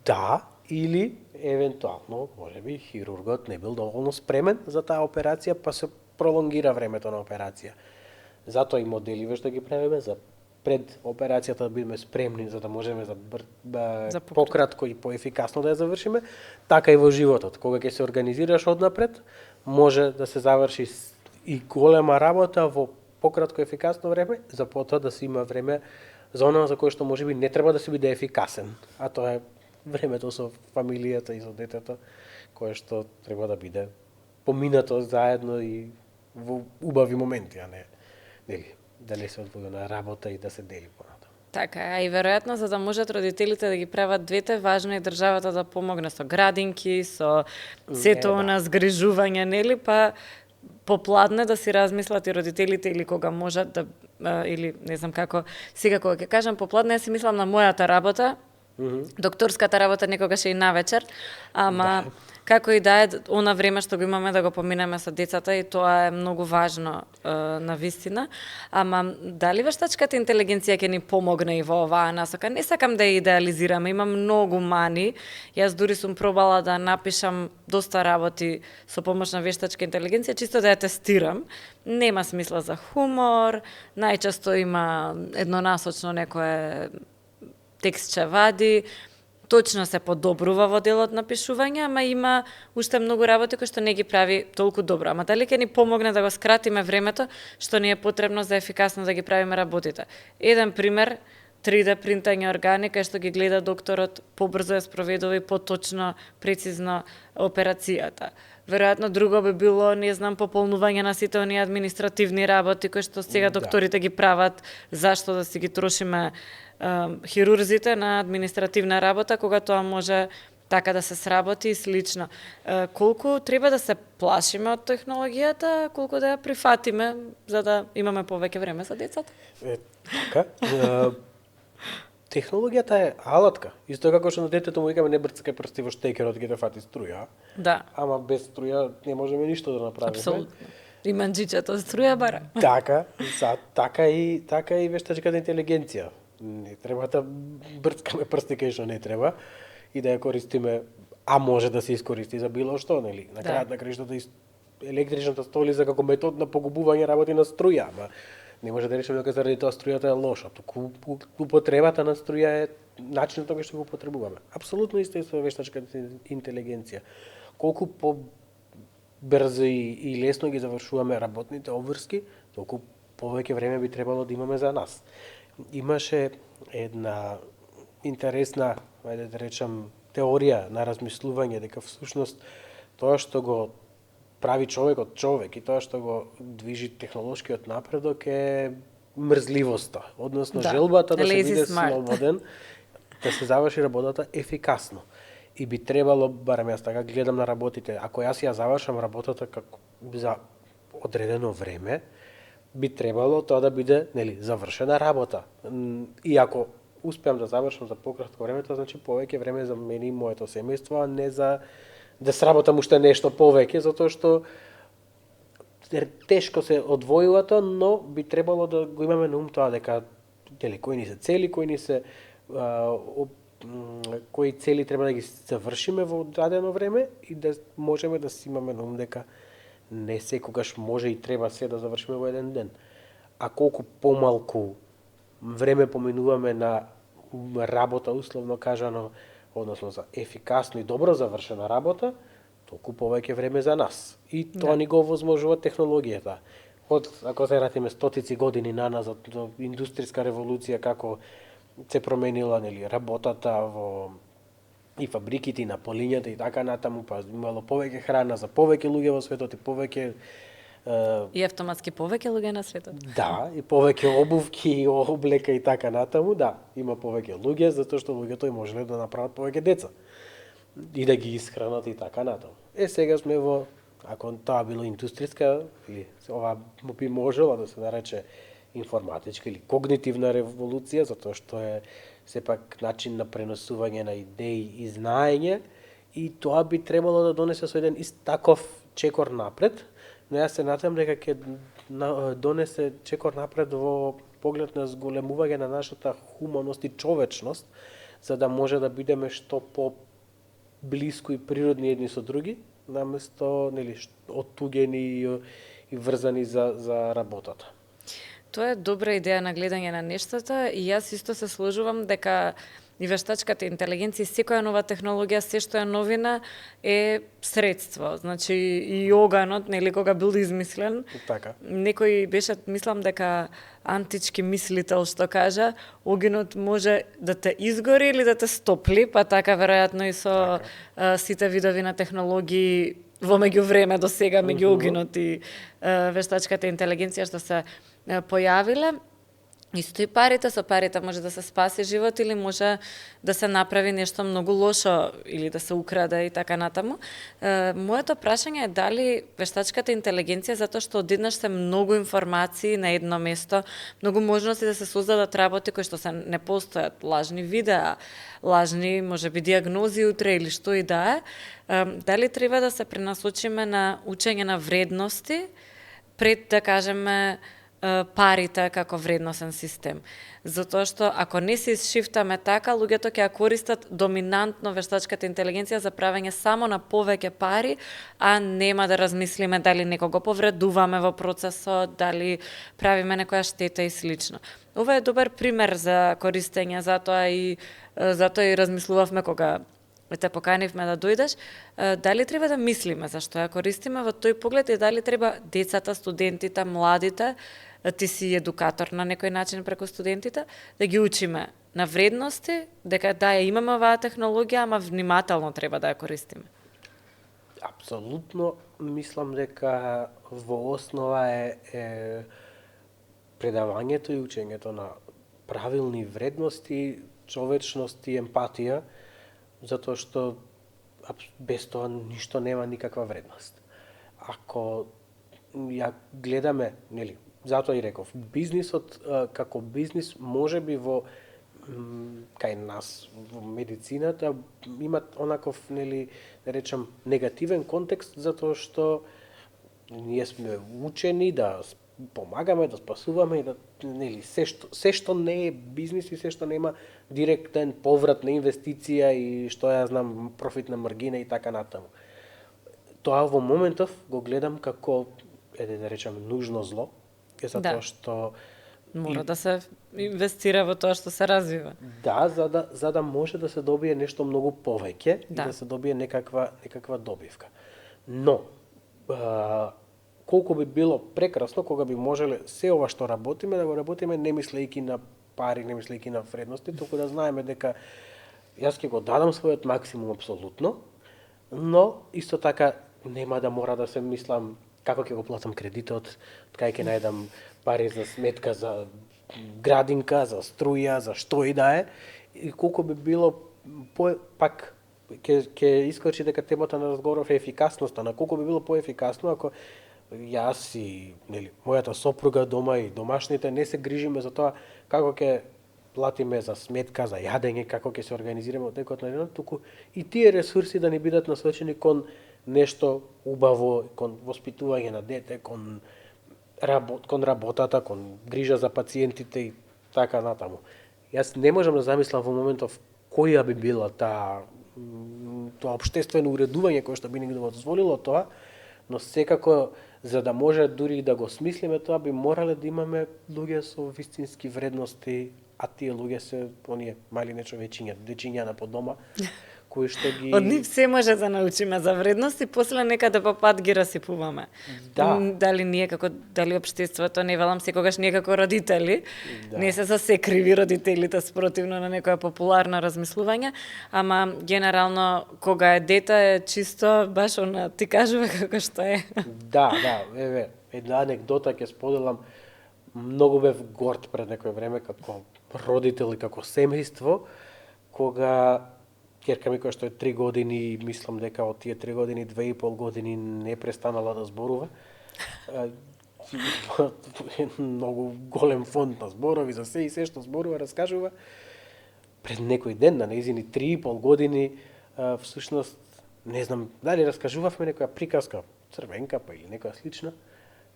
Да, или евентуално, можеби хирургот не бил доволно спремен за таа операција, па се пролонгира времето на операција. Затоа и моделиве што ги правиме за пред операцијата да бидеме спремни за да можеме за пократко и поефикасно да ја завршиме, така и во животот. Кога ќе се организираш однапред, може да се заврши и голема работа во пократко ефикасно време, за потоа да се има време за она за кое што можеби не треба да се биде ефикасен, а тоа е времето со фамилијата и со детето, кое што треба да биде поминато заедно и во убави моменти, а не да не се одвои на работа и да се дели понатаму. Така, а и веројатно за да можат родителите да ги прават двете, важно е државата да помогне со градинки, со сето на згрижување, нели, па попладне да си размислат и родителите или кога можат да или не знам како сега кога ќе кажам попладне, јас си мислам на мојата работа. Докторската работа некогаш е и навечер, ама како и да е, она време што го имаме да го поминеме со децата и тоа е многу важно на вистина. Ама дали вештачката интелигенција ќе ни помогне и во оваа насока? Не сакам да ја идеализирам, има многу мани. Јас дури сум пробала да напишам доста работи со помош на вештачка интелигенција, чисто да ја тестирам. Нема смисла за хумор, најчесто има еднонасочно некое текстче вади, точно се подобрува во делот на пишување, ама има уште многу работи кои што не ги прави толку добро. Ама дали ќе ни помогне да го скратиме времето што ни е потребно за ефикасно да ги правиме работите? Еден пример, 3D принтање органи, кај што ги гледа докторот, побрзо ја спроведува и поточно, прецизно операцијата. Веројатно друго би било, не знам, пополнување на сите оние административни работи кои што сега докторите ги прават, зашто да си ги трошиме хирурзите на административна работа, кога тоа може така да се сработи и слично. Колку треба да се плашиме од технологијата, колку да ја прифатиме, за да имаме повеќе време за децата? Така. Технологијата е алатка. Исто како што на детето му викаме не брцкај прсти во штекерот ги да фати струја. Да. Ама без струја не можеме ништо да направиме. Апсолутно. И манџичето струја бара. Така и вештачката интелигенција. Не треба да брцкаме прсти кај што не треба и да ја користиме, а може да се искористи за било што, нели? На крајот на краиштата електричната столица како метод на погубување работи на струја, ама не може да речеме дека заради тоа струјата е лоша, туку употребата на струја е начинот на кој што го употребуваме. Апсолутно исто е со вештачката интелигенција. Колку побрзо и лесно ги завршуваме работните обврски, толку повеќе време би требало да имаме за нас. Имаше една интересна, ајде да речам, теорија на размислување дека всушност тоа што го прави човекот човек и тоа што го движи технолошкиот напредок е мрзливоста, односно желбата да се биде слободен, да се заврши работата ефикасно. И би требало, барем јас така гледам на работите, ако јас ја завршам работата како за одредено време, би требало тоа да биде, нели, завршена работа. И ако успеам да завршам за пократко време, тоа значи повеќе време за мене и моето семејство, а не за да сработам уште нешто повеќе, затоа што тешко се одвојува тоа, но би требало да го имаме на ум тоа дека кои ни се цели, кои цели треба да ги завршиме во дадено време и да можеме да си имаме на ум дека не секогаш може и треба се да завршиме во еден ден. А колку помалку време поминуваме на работа, условно кажано, односно за ефикасно и добро завршена работа, толку повеќе време за нас. И тоа ни го возможува технологијата. Ако се вратиме стотици години наназад до индустријска револуција, како се променила, нели, работата во и фабриките, и на полињата и така натаму, па имало повеќе храна за повеќе луѓе во светот и повеќе и автоматски повеќе луѓе на светот. Да, и повеќе обувки, облека и така натаму, да, има повеќе луѓе, затоа што луѓето и можеле да направат повеќе деца и да ги исхранат и така натаму. Сега сме во, ако тоа било индустријска, или ова би можела да се нарече информатичка или когнитивна револуција, затоа што е сепак начин на преносување на идеи и знаење, и тоа би требало да донесе со еден таков чекор напред, но јас се надевам дека ќе донесе чекор напред во поглед на зголемување на нашата хуманост и човечност, за да може да бидеме што по-блиску и природни едни со други, наместо, нели, оттугени и врзани за работата. Тоа е добра идеја на гледање на нештата и јас исто се сложувам дека и вештачката интелигенција и секоја нова технологија, се што е новина, е средство. Значи и оганот, нели, кога бил измислен, така. Некој беше, мислам дека антички мислител што кажа, огинот може да те изгори или да те стопли, па така веројатно и со сите видови на технологии во меѓувреме до сега, меѓу огинот и вештачката интелигенција што се појавиле. Исто и парите, со парите може да се спаси живот или може да се направи нешто многу лошо или да се украде и така натаму. Моето прашање е дали вештачката интелигенција, затоа што одеднаш се многу информации на едно место, многу можности да се создадат работи кои што се не постојат, лажни видеа, лажни можеби диагнози утре или што и да е, дали треба да се пренасочиме на учење на вредности пред да кажеме парите како вредносен систем. Затоа што ако не се исшифтаме така, луѓето ќе ја користат доминантно вештачката интелигенција за правење само на повеќе пари, а нема да размислиме дали некого повредуваме во процесот, дали правиме некоја штета и слично. Ова е добар пример за користење, затоа и размислувавме кога те поканивме да дојдеш, дали треба да мислиме зашто ја користиме во тој поглед и дали треба децата, студентите, младите, ти си едукатор на некој начин преку студентите, да ги учиме на вредности, дека да ја имаме оваа технологија, ама внимателно треба да ја користиме. Апсолутно мислам дека во основа е предавањето и учењето на правилни вредности, човечност и емпатија, затоа што без тоа ништо нема никаква вредност. Ако ја гледаме, нели, затоа и реков, бизнисот како бизнис можеби во кај нас во медицината имат онаков, нели, да речам, негативен контекст затоа што ние сме учени да помагаме, да спасуваме и да, нели, се што не е бизнис и се што нема директен поврат на инвестиција и што ја знам, профитна маргина и така натаму. Тоа во моментов го гледам како, да речам, нужно зло, затоа што мора да се инвестира во тоа што се развива. Да, за да може да се добие нешто многу повеќе и да се добие некаква добивка. Но колку би било прекрасно кога би можеле се ова што работиме да го работиме не мислејќи на пари, не мислејќи на вредности, туку да знаеме дека јас ќе го дадам својот максимум апсолутно, но исто така нема да мора да се мислам како ќе го платам кредитот, кај ќе најдам пари за сметка за градинка, за струја, за што и да е. И колку би било пак ќе искочи дека темата на разговоров е ефикасноста, на колку би било поефикасно ако јас и, нели, мојата сопруга дома и домашните не се грижиме за тоа како ќе платиме за сметка, за јадење, како ќе се организираме од текот на денот, туку и тие ресурси да ни бидат насочени кон нешто убаво, кон воспитување на дете, кон работата, кон грижа за пациентите и така натаму. Јас не можам да замислам во моментов која би била тоа општествено уредување кое што би ни го дозволило тоа, но секако за да може дури да го смислиме тоа би морале да имаме луѓе со вистински вредности, а тие луѓе се оние мали нечовечиња, дечиња по дома, кои што ги Од нив се може да научиме за вредности, после некаде по пат ги расипуваме. Да. Дали ние дали општеството, не велам секогаш ние како родители, не се за се криви родителите спротивно на некоја популарна размислување, ама генерално кога е дете е чисто баш она ти кажува како што е. Да, еве, една анегдота ќе споделам. Многу бев горд пред некој време како родител и како семејство, кога ќерка ми која што е 3 години, мислам дека од тие 3 години, 2,5 години не престанала да зборува. Многу голем фонд на зборови за се и се што зборува, раскажува. Пред некој ден, на нејзини 3,5 години, всушност, не знам, дали раскажувавме некоја приказка, Црвенка па или некоја слична,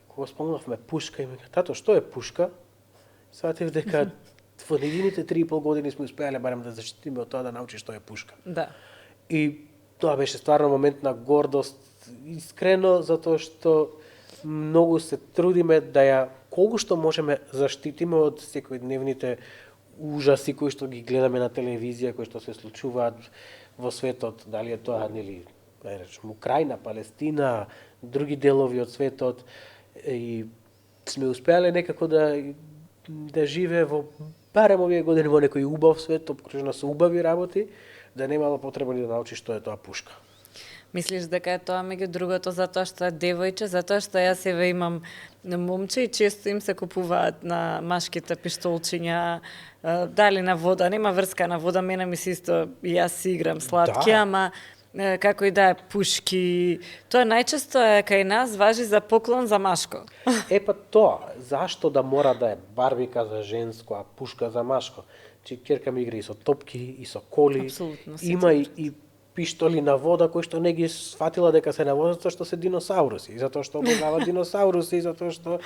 кога спомнавме пушка и ми кажа, тато, што е пушка? Сватив дека во нејзините 3,5 години сме успеале барем да заштитиме од тоа да научи што е пушка. Да. И тоа беше стварно момент на гордост, искрено, затоа што многу се трудиме да ја колку што можеме заштитиме од секојдневните ужаси кои што ги гледаме на телевизија, кои што се случуваат во светот, дали е тоа, нели, да речем, Украина, Палестина, други делови од светот, и сме успеале некако да живее во барем овие години во некој убав свет, обкружена со убави работи, да немало потреба ни да научи што е тоа пушка. Мислиш дека е тоа меѓу другото затоа што е девојче, затоа што јас еве имам момче и често им се купуваат на машките пиштолчиња, дали на вода, нема врска на вода, мене ми се исто, и јас си играм сладки, Да. ама како и да е пушки, тоа најчесто е кај нас важи за поклон за машко. Па тоа, зашто да мора да е барбика за женско, а пушка за машко? Че ќерка ми игра и со топки, и со коли, Апсолутно, има и пиштоли на вода кои што не ги сфатила дека се на вода, затоа што се диносауруси, затоа што обожава диносауруси, затоа што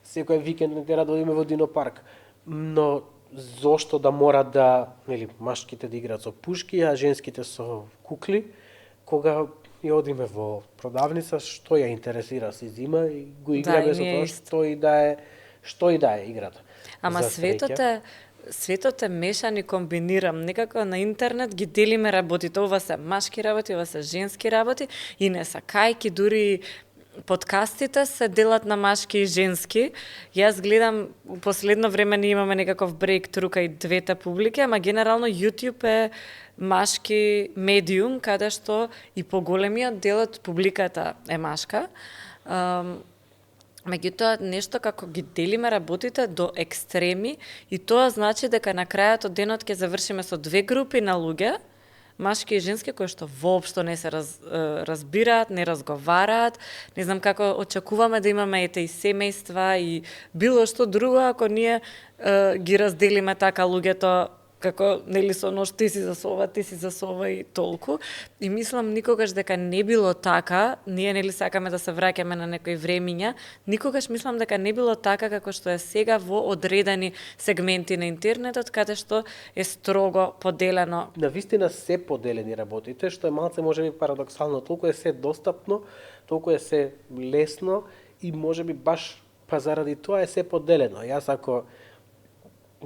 секој викенд не тера да одиме во динопарк. Но зошто да мора да, нели, машките да играат со пушки, а женските со кукли, кога ја одиме во продавница, што ја интересира, се зима и го играме и со ние тоа што и да е играта. Ама За среќа. светот е мешан и комбинирам. Некако на интернет ги делиме работите. Ова се машки работи, ова се женски работи и не са кајки, дури подкастите се делат на машки и женски. Јас гледам, последно време ние имаме некаков брейктру кај двете публики, ама генерално YouTube е машки медиум, каде што и поголемиот дел од публиката е машка. Меѓутоа, нешто како ги делиме работите до екстреми и тоа значи дека на крајот од денот ќе завршиме со две групи на луѓе, машки и женски, кои што воопшто не се разбираат, не разговараат. Не знам како очекуваме да имаме ете и семејства и било што друго ако ние ги разделиме така луѓето како нели со нож ти си за сова и толку. И мислам никогаш дека не било така, ние нели сакаме да се враќаме на некои времиња, никогаш мислам дека не било така како што е сега во одредени сегменти на интернетот, каде што е строго поделено. Навистина се поделени работите, што е малце можеби парадоксално, толку е се достапно, толку е се лесно и можеби баш па заради тоа е се поделено. Јас ако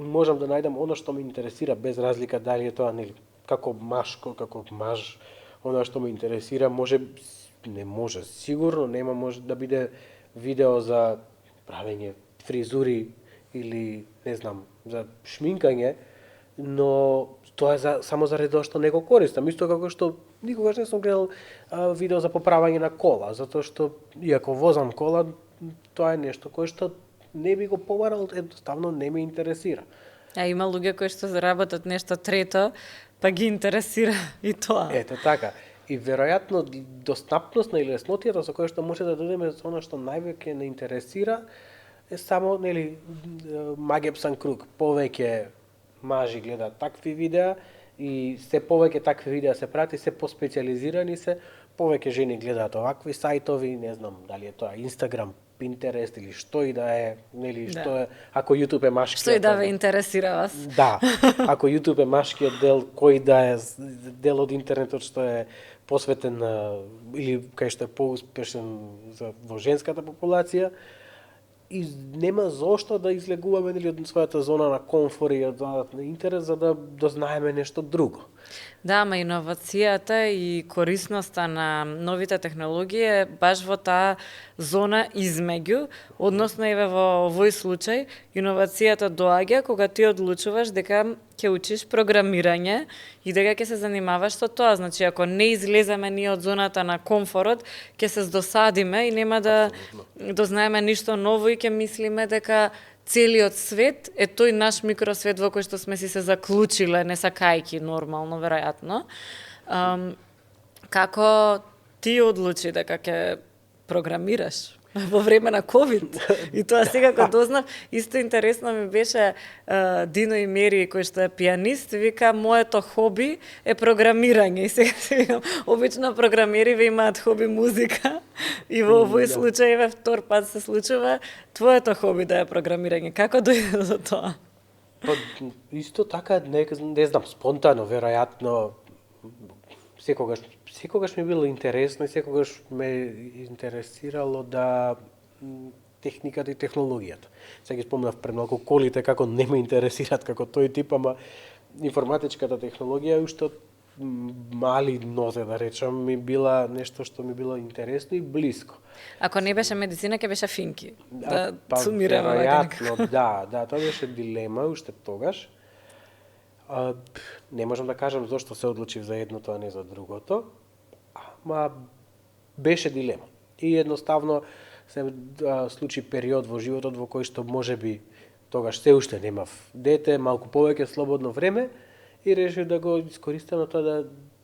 можам да најдам оно што ме интересира, без разлика дали е тоа нели како машко, како маж, оно што ме интересира, сигурно нема може да биде видео за правење фризури или не знам, за шминкање, но тоа е само заради тоа што не го користам. Исто како што никогаш не сум гледал видео за поправање на кола, затоа што иако возам кола, тоа е нешто кое што не би го побарал, едноставно не ме интересира. А има луѓе кои што заработат нешто трето, па ги интересира и тоа. Ето така. И веројатно достапност или леснотијата со која што може да додеме со она што највеќе не интересира е само нели магепсан круг. Повеќе мажи гледаат такви видеа и се повеќе такви видеа се прати, се поспециализирани се, повеќе жени гледаат овакви сајтови, не знам дали е тоа Instagram, Pinterest или што и да е, нели, што е, ако YouTube е машкиот. Што и да ве интересира вас. Да, ако YouTube е машкиот дел, кој да е дел од интернетот што е посветен или кај што е поуспешен во женската популација, и нема зошто да излегуваме нели од својата зона на комфор и од на интерес за да дознаеме нешто друго. Да, ама иновацијата и корисноста на новите технологии е баш во таа зона измеѓу, односно еве во овој случај, иновацијата доаѓа кога ти одлучуваш дека ќе учиш програмирање и дека ќе се занимаваш со тоа. Значи, ако не излеземе ние од зоната на комфорот, ќе се здосадиме и нема да дознаеме ништо ново и ќе мислиме дека целиот свет е тој наш микросвет во кој што сме си се заклучиле, не сакајки нормално, веројатно. Како ти одлучи дека ќе програмираш во време на ковид? И тоа сега кога дознав, исто интересно ми беше Дино и Мери, кој што е пианист, вика, моето хоби е програмирање. И сега си викам, обично програмери имаат хоби музика, и во овој случај, втор пат се случува, твоето хоби да е програмирање. Како дојде до тоа? Па, исто така, не знам, спонтано, веројатно, секогаш ми било интересно и секогаш ме интересирало да техниката и технологијата. Сега ги спомнав пред малку колите како не ме интересираат како тој тип, ама информатичката технологија уште од мали нозе, да речам, ми била нешто што ми било интересно и блиско. Ако не беше медицина, ќе беше финки. Да па, сумираме. Веројатно, да, тоа беше дилема уште тогаш. Не можам да кажам зошто се одлучив за едното, а не за другото. ма беше дилема. И едноставно се случи период во животот во кој што можеби тогаш се уште немав дете, малку повеќе слободно време и решив да го искористам на тоа да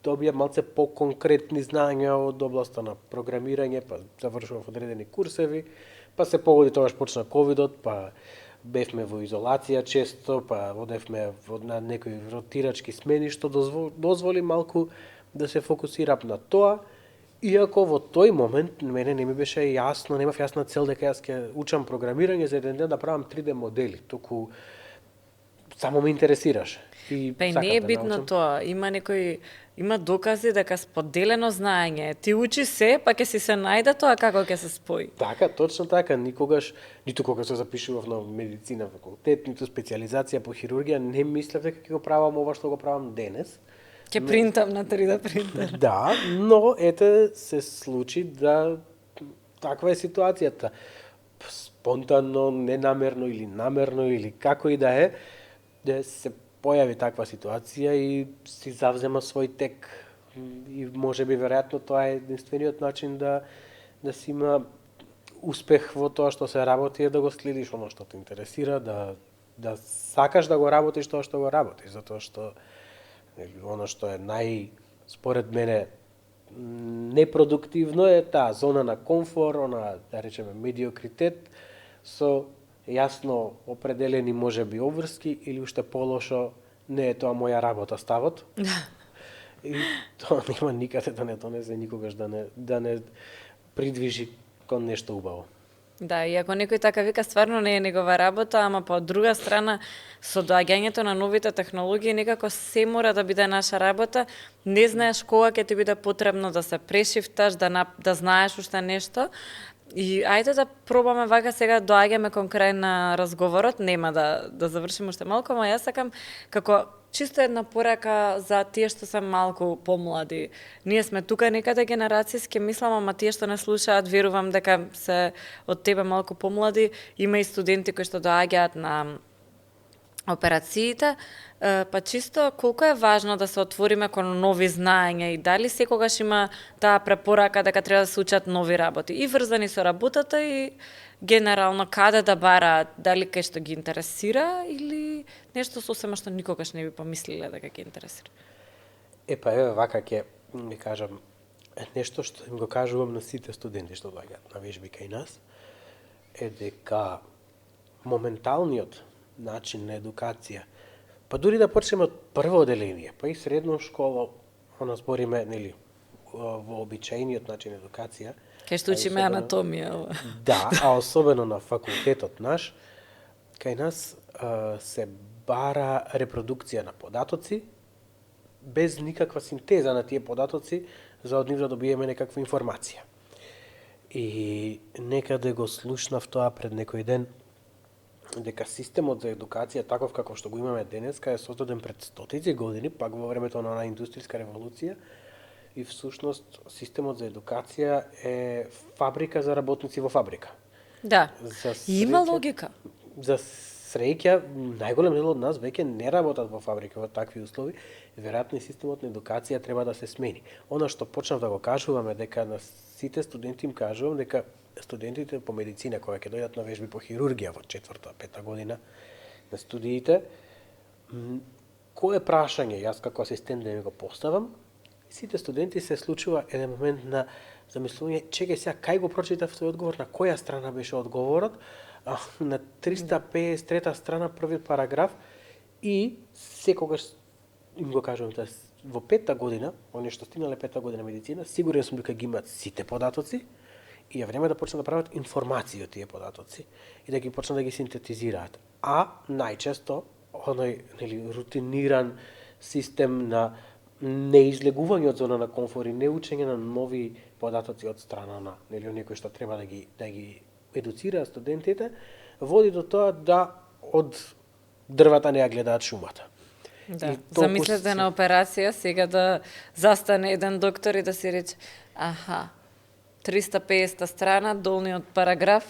добијам малце по-конкретни знаења од областа на програмирање, па завршував одредени курсеви, па се погоди тогаш почна ковидот, па бевме во изолација често, па одевме на некои ротирачки смени, што дозволи малку да се фокусирам на тоа, иако во тој момент мене не ми беше јасно, немав јасна цел дека јас ќе учам програмирање за еден ден да правам 3D модели, туку само ме интересираше. И Па и не е битно тоа, има докази дека споделено знаење, ти учи се, па ќе си се најде тоа како ќе се спои. Така, точно така, ниту кога се запишував на медицина факултет, ниту специализација по хирургија, не мислев дека ќе го правам ова што го правам денес. Ќе принтам на 3D принтер. Да, но ете се случи да таква е ситуацијата. Спонтанно, ненамерно или намерно или како и да е, да се појави таква ситуација и си завзема свој тек. И можеби веројатно тоа е единствениот начин да си има успех во тоа што се работи е да го следиш оно што те интересира, да сакаш да го работиш тоа што го работиш, затоа што оно што е според мене непродуктивно е таа зона на комфор, да речеме медиокритет со јасно определени можеби обврски или уште полошо не е тоа моја работа ставот. И тоа нема никаде да не донесе никогаш да не придвижи кон нешто убаво. Да, и ако некој така вика, стварно не е негова работа, ама по друга страна, со доаѓањето на новите технологии, некако се мора да биде наша работа, не знаеш кога ќе ти биде потребно да се прешифташ, да знаеш уште нешто. И ајде да пробаме вака сега, доаѓаме кон крај на разговорот, нема да завршим уште малку, ама јас сакам како чисто една порака за тие што се малку помлади. Ние сме тука некаде генерацијски, мислам, ама тие што не слушаат, верувам дека се од тебе малку помлади. Има и студенти кои што доаѓаат на операциите, па чисто колку е важно да се отвориме кон нови знаења и дали секогаш има таа препорака дека треба да се учат нови работи и врзани со работата и генерално каде да бараат, дали кај што ги интересира или нешто сосема што никогаш не би помислиле дека ги интересира. Па еве вака ќе ми кажам нешто што им го кажувам на сите студенти што доаѓаат на вежби кај нас, е дека моменталниот начин на едукација, па дури да почнеме од прво оделение, па и средно школа, збориме, нели, во обичајниот начин едукација. Кај што учиме анатомија. Да, а особено на факултетот наш, кај нас се бара репродукција на податоци, без никаква синтеза на тие податоци, за од нив да добиеме некаква информација. И некаде го слушнав тоа пред некој ден, дека системот за едукација, таков како што го имаме денеска, е создаден пред стотици години, пак во времето на индустријска револуција, и всушност системот за едукација е фабрика за работници во фабрика. Да, има логика. За среќа, најголем дел од нас веќе не работат во фабрика во такви услови, веројатно и системот на едукација треба да се смени. Она што почнав да го кажуваме, дека на сите студенти им кажувам, дека студентите по медицина, кога ќе дојдат на вежби по хирургија во 4-5 година на студиите, кое прашање јас како асистент да ми го поставам, сите студенти се случува еден момент на замислување, чекај сега, кај го прочитав тој одговор, на која страна беше одговорот, на 353 страна првиот параграф, и секогаш им го кажувам, во 5-та година, оние што стигнале 5-та година медицина, сигурен сум дека ги имаат сите податоци, и е време да почнат да прават информации од тие податоци и да ги почнат да ги синтетизираат. А најчесто оној рутиниран систем на неизлегување од зона на комфор и неучење на нови податоци од страна на оние кои што треба да ги едуцираат студентите, води до тоа да од дрвата не ја гледаат шумата. Да, замислете на операција сега да застане еден доктор и да си рече, 350 страна, долниот параграф,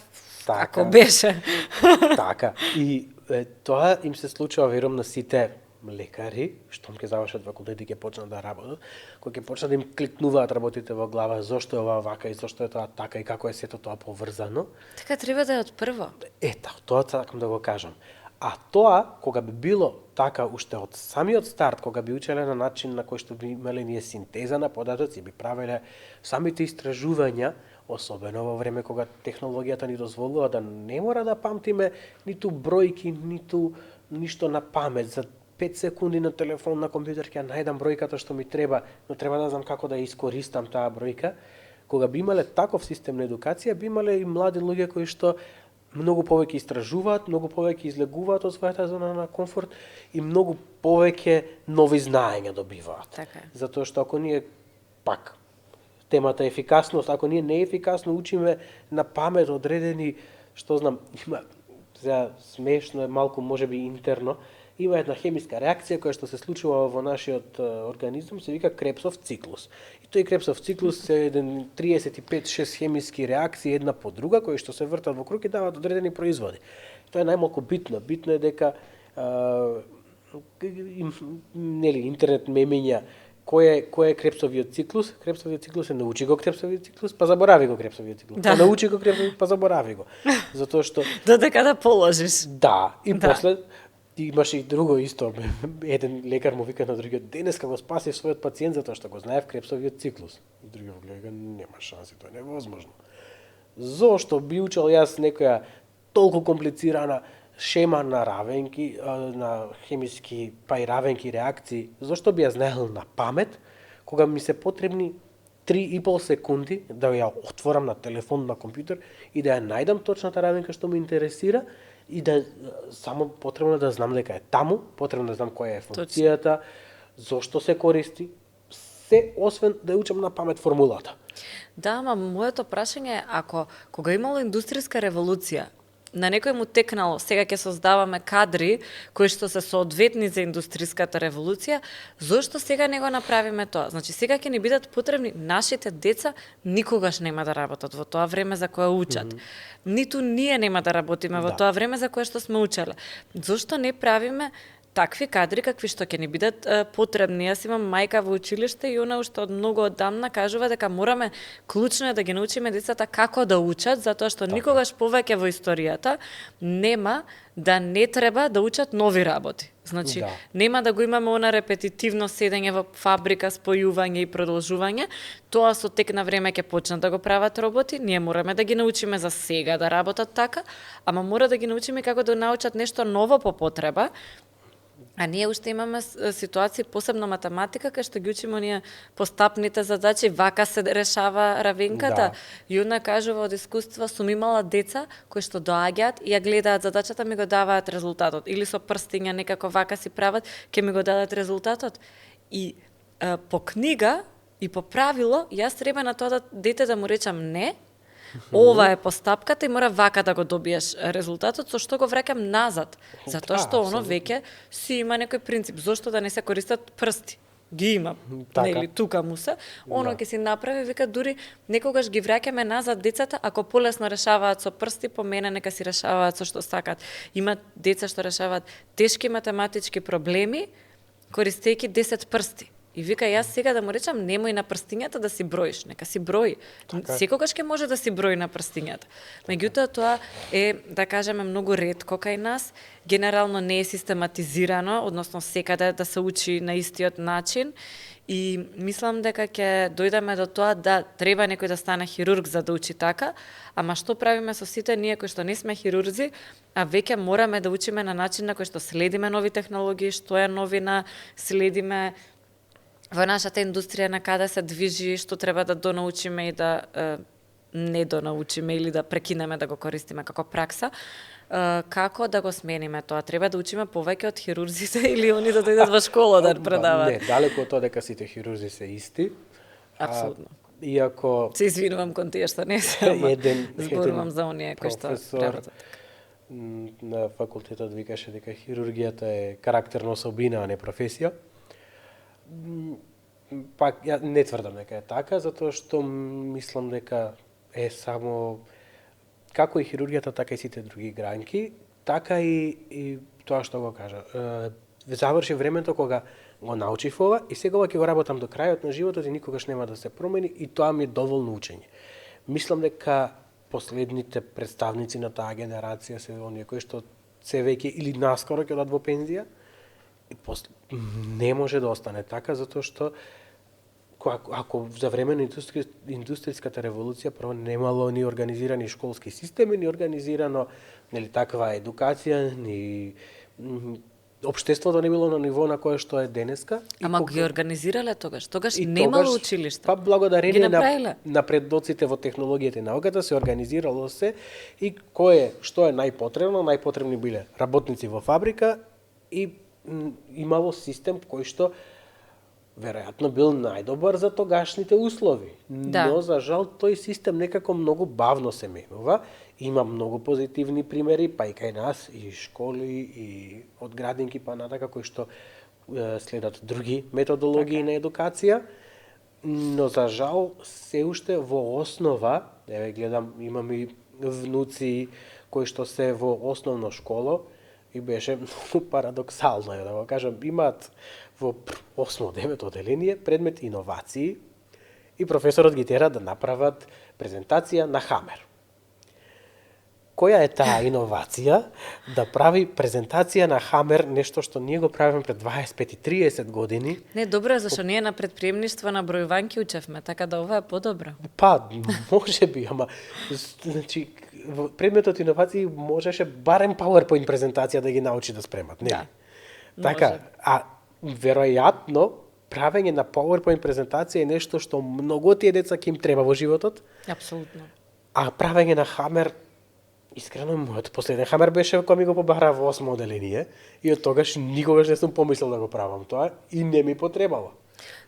како беше. Така. И тоа им се случува, верувам, на сите лекари, штом ќе завршат факултет и ќе почнат да работат, кои ќе почнат да им кликнуваат работите во глава, зошто е ова вака и зошто е тоа така и како е сето тоа поврзано. Така треба да е од прво. Ета, тоа сакам да го кажам. А тоа, кога би било така уште од самиот старт, кога би учеле на начин на кој што би имале ние синтеза на податоци, би правеле самите истражувања, особено во време кога технологијата ни дозволува да не мора да памтиме ниту бројки, ниту ништо на памет. За 5 секунди на телефон, на компјутер ќе најдам бројката што ми треба, но треба да знам како да ја искористам таа бројка. Кога би имале таков систем на едукација, би имале и млади луѓе кои што многу повеќе истражуваат, многу повеќе излегуваат од својата зона на комфорт и многу повеќе нови знаења добиваат. Така е. Затоа што ако ние пак темата ефикасност, ако ние неефикасно учиме на памет одредени, што знам, има сега смешно е малку можеби интерно, има една хемиска реакција која што се случува во нашиот организам, се вика Крепсов циклус. И тој Крепсов циклус е еден 35-6 хемиски реакции една по друга кои што се вртат во круг и даваат одредени производи. Тоа е најмалку битно. Битно е дека нели интернет мемиња кој е Крепсовиот циклус? Крепсовиот циклус е научи го Крепсовиот циклус, па заборави го Крепсовиот циклус. Да. Па научи го Крепсовиот, па заборави го. Затоа што Додека да положиш. да, и Да. после имаше и друго исто. Еден лекар му вика на другиот, денеска го спаси својот пациент затоа што го знаев Крепсовиот циклус. И другиот гледа, нема шанси, тоа е невозможно. Зошто би учел јас некоја толку комплицирана шема на равенки, на хемиски, па и равенки реакции, зошто би ја знаел на памет, кога ми се потребни 3,5 секунди да ја отворам на телефон, на компјутер и да ја најдам точната равенка што ме интересира и да само потребно да знам дека е таму, потребно да знам која е функцијата, зошто се користи, се освен да ја учам на памет формулата. Да, ама моето прашање е ако кога имало индустријска револуција, на некој му текнало, сега ќе создаваме кадри кои што се соодветни за индустријската револуција, зошто сега не го направиме тоа? Значи сега ќе ни бидат потребни нашите деца, никогаш нема да работат во тоа време за кое учат. Ниту ние нема да работиме во тоа време за кое што сме учеле. Зошто не правиме такви кадри какви што ќе ни бидат потребни? Јас имам мајка во училиште и она уште од многу одамна кажува дека мораме клучно е да ги научиме децата како да учат, затоа што никогаш повеќе во историјата нема да не треба да учат нови работи. Значи, нема да го имаме она репетитивно седење во фабрика, спојување и продолжување. Тоа со тек на време ќе почнат да го прават роботи. Ние мораме да ги научиме за сега да работат така, ама мора да ги научиме како да научат нешто ново по потреба. А ние уште имаме ситуации, посебно математика, кај што ги учиме оние постапните задачи, вака се решава равенката. И она кажува од искуство, сум имала деца кои што доаѓаат и ја гледаат задачата, ми го даваат резултатот. Или со прстиња некако вака си прават, ќе ми го дадат резултатот. И по книга и по правило, јас треба на тоа дете да му речам не, ова е постапката и мора вака да го добиеш резултатот, со што го враќам назад. Затоа што оно веќе си има некој принцип. Зошто да не се користат прсти? Ги има, нели, тука му се. Оно ќе си направи, вика, дури некогаш ги враќаме назад децата, ако полесно решаваат со прсти, по мене нека си решаваат со што сакат. Има деца што решаваат тешки математички проблеми, користејќи 10 прсти. И вика, јас сега да му речам, немој на прстињата да си броиш, нека си брои. Секогаш ќе може да си брои на прстињата. Меѓутоа, тоа е, да кажеме, многу ретко кај нас. Генерално не е систематизирано, односно секаде да се учи на истиот начин. И мислам дека ќе дојдеме до тоа да треба некој да стане хирург за да учи така, ама што правиме со сите ние кои што не сме хирурзи, а веќе мораме да учиме на начин на кој што следиме нови технологии, што е новина, следиме во нашата индустрија на каде се движи, што треба да донаучиме и да не донаучиме или да прекинеме да го користиме како пракса. Како да го смениме тоа? Треба да учиме повеќе од хирурзите или они да дојдат во школа да предаваат? Не, далеко од тоа дека сите хирурзи се исти. Апсолутно. Иако се извинувам кон тие што не се, зборувам за оние кои што работат. На факултетот викаше дека хирургијата е карактерна особина, а не професија. Пак, ја не тврдам дека е така, затоа што мислам дека е само, како и хирургијата, така и сите други гранки, така и тоа што го кажа. заврши времето кога го научив ова и сега ќе го работам до крајот на животот и никогаш нема да се промени и тоа ми е доволно учење. Мислам дека последните представници на таа генерација се оние кои што се веќе или наскоро ќе одат во пензија и не може да остане така затоа што ако за време на индустријската револуција прво немало ни организирани школски системи, ни организирано нели таква едукација, ни општеството не било на ниво на кое што е денеска. Ама ги организирале тогаш. Тогаш немало училишта. Па благодарение на напредоците во технологијата и науката се организирало се и што е најпотребно, најпотребни биле работници во фабрика и имало систем кој што веројатно бил најдобар за тогашните услови. Да. Но за жал тој систем некако многу бавно се менува. Има многу позитивни примери, па и кај нас, и школи, и од градинки па натака, кои што следат други методологии на едукација, но за жал се уште во основа, еве гледам, имам и внуци кои што се во основно школо, и беше многу парадоксално, да го кажам, имаат во 8-9 оделение предмет иновации и професорот ги тера да направат презентација на Хамер. Која е таа иновација да прави презентација на Хамер, нешто што ние го правиме пред 25 и 30 години? Не, добро е, зашто ние на предприемништво на бројувањки учевме, така да ова е подобро. Па, може би, ама значи предметот иновации можеше барем PowerPoint презентација да ги научи да спремат, нели? Да. Така, може. а веројатно правење на PowerPoint презентација е нешто што многу тие деца ќе им треба во животот. Апсолутно. А правење на Хамер, искрено, мојот последен Хамер беше кога ми го побара во 8 оделение и од тогаш никогаш не сум помислил да го правам тоа и не ми потребало.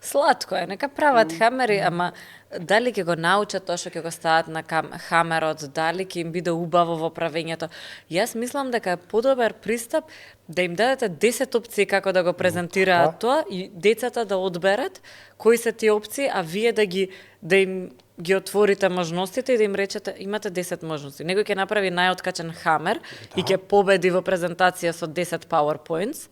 Сладко е, нека прават хамери, ама дали ќе го научат тоа што ќе го стават на хамерот, дали ќе им биде убаво во правењето. Јас мислам дека е подобар пристап да им дадете 10 опции како да го презентираат тоа и децата да одберат кои се тие опции, а вие да им ги отворите можностите и да им речете имате 10 можности. Некој ќе направи најоткачен хамер и ќе победи во презентација со 10 PowerPoints.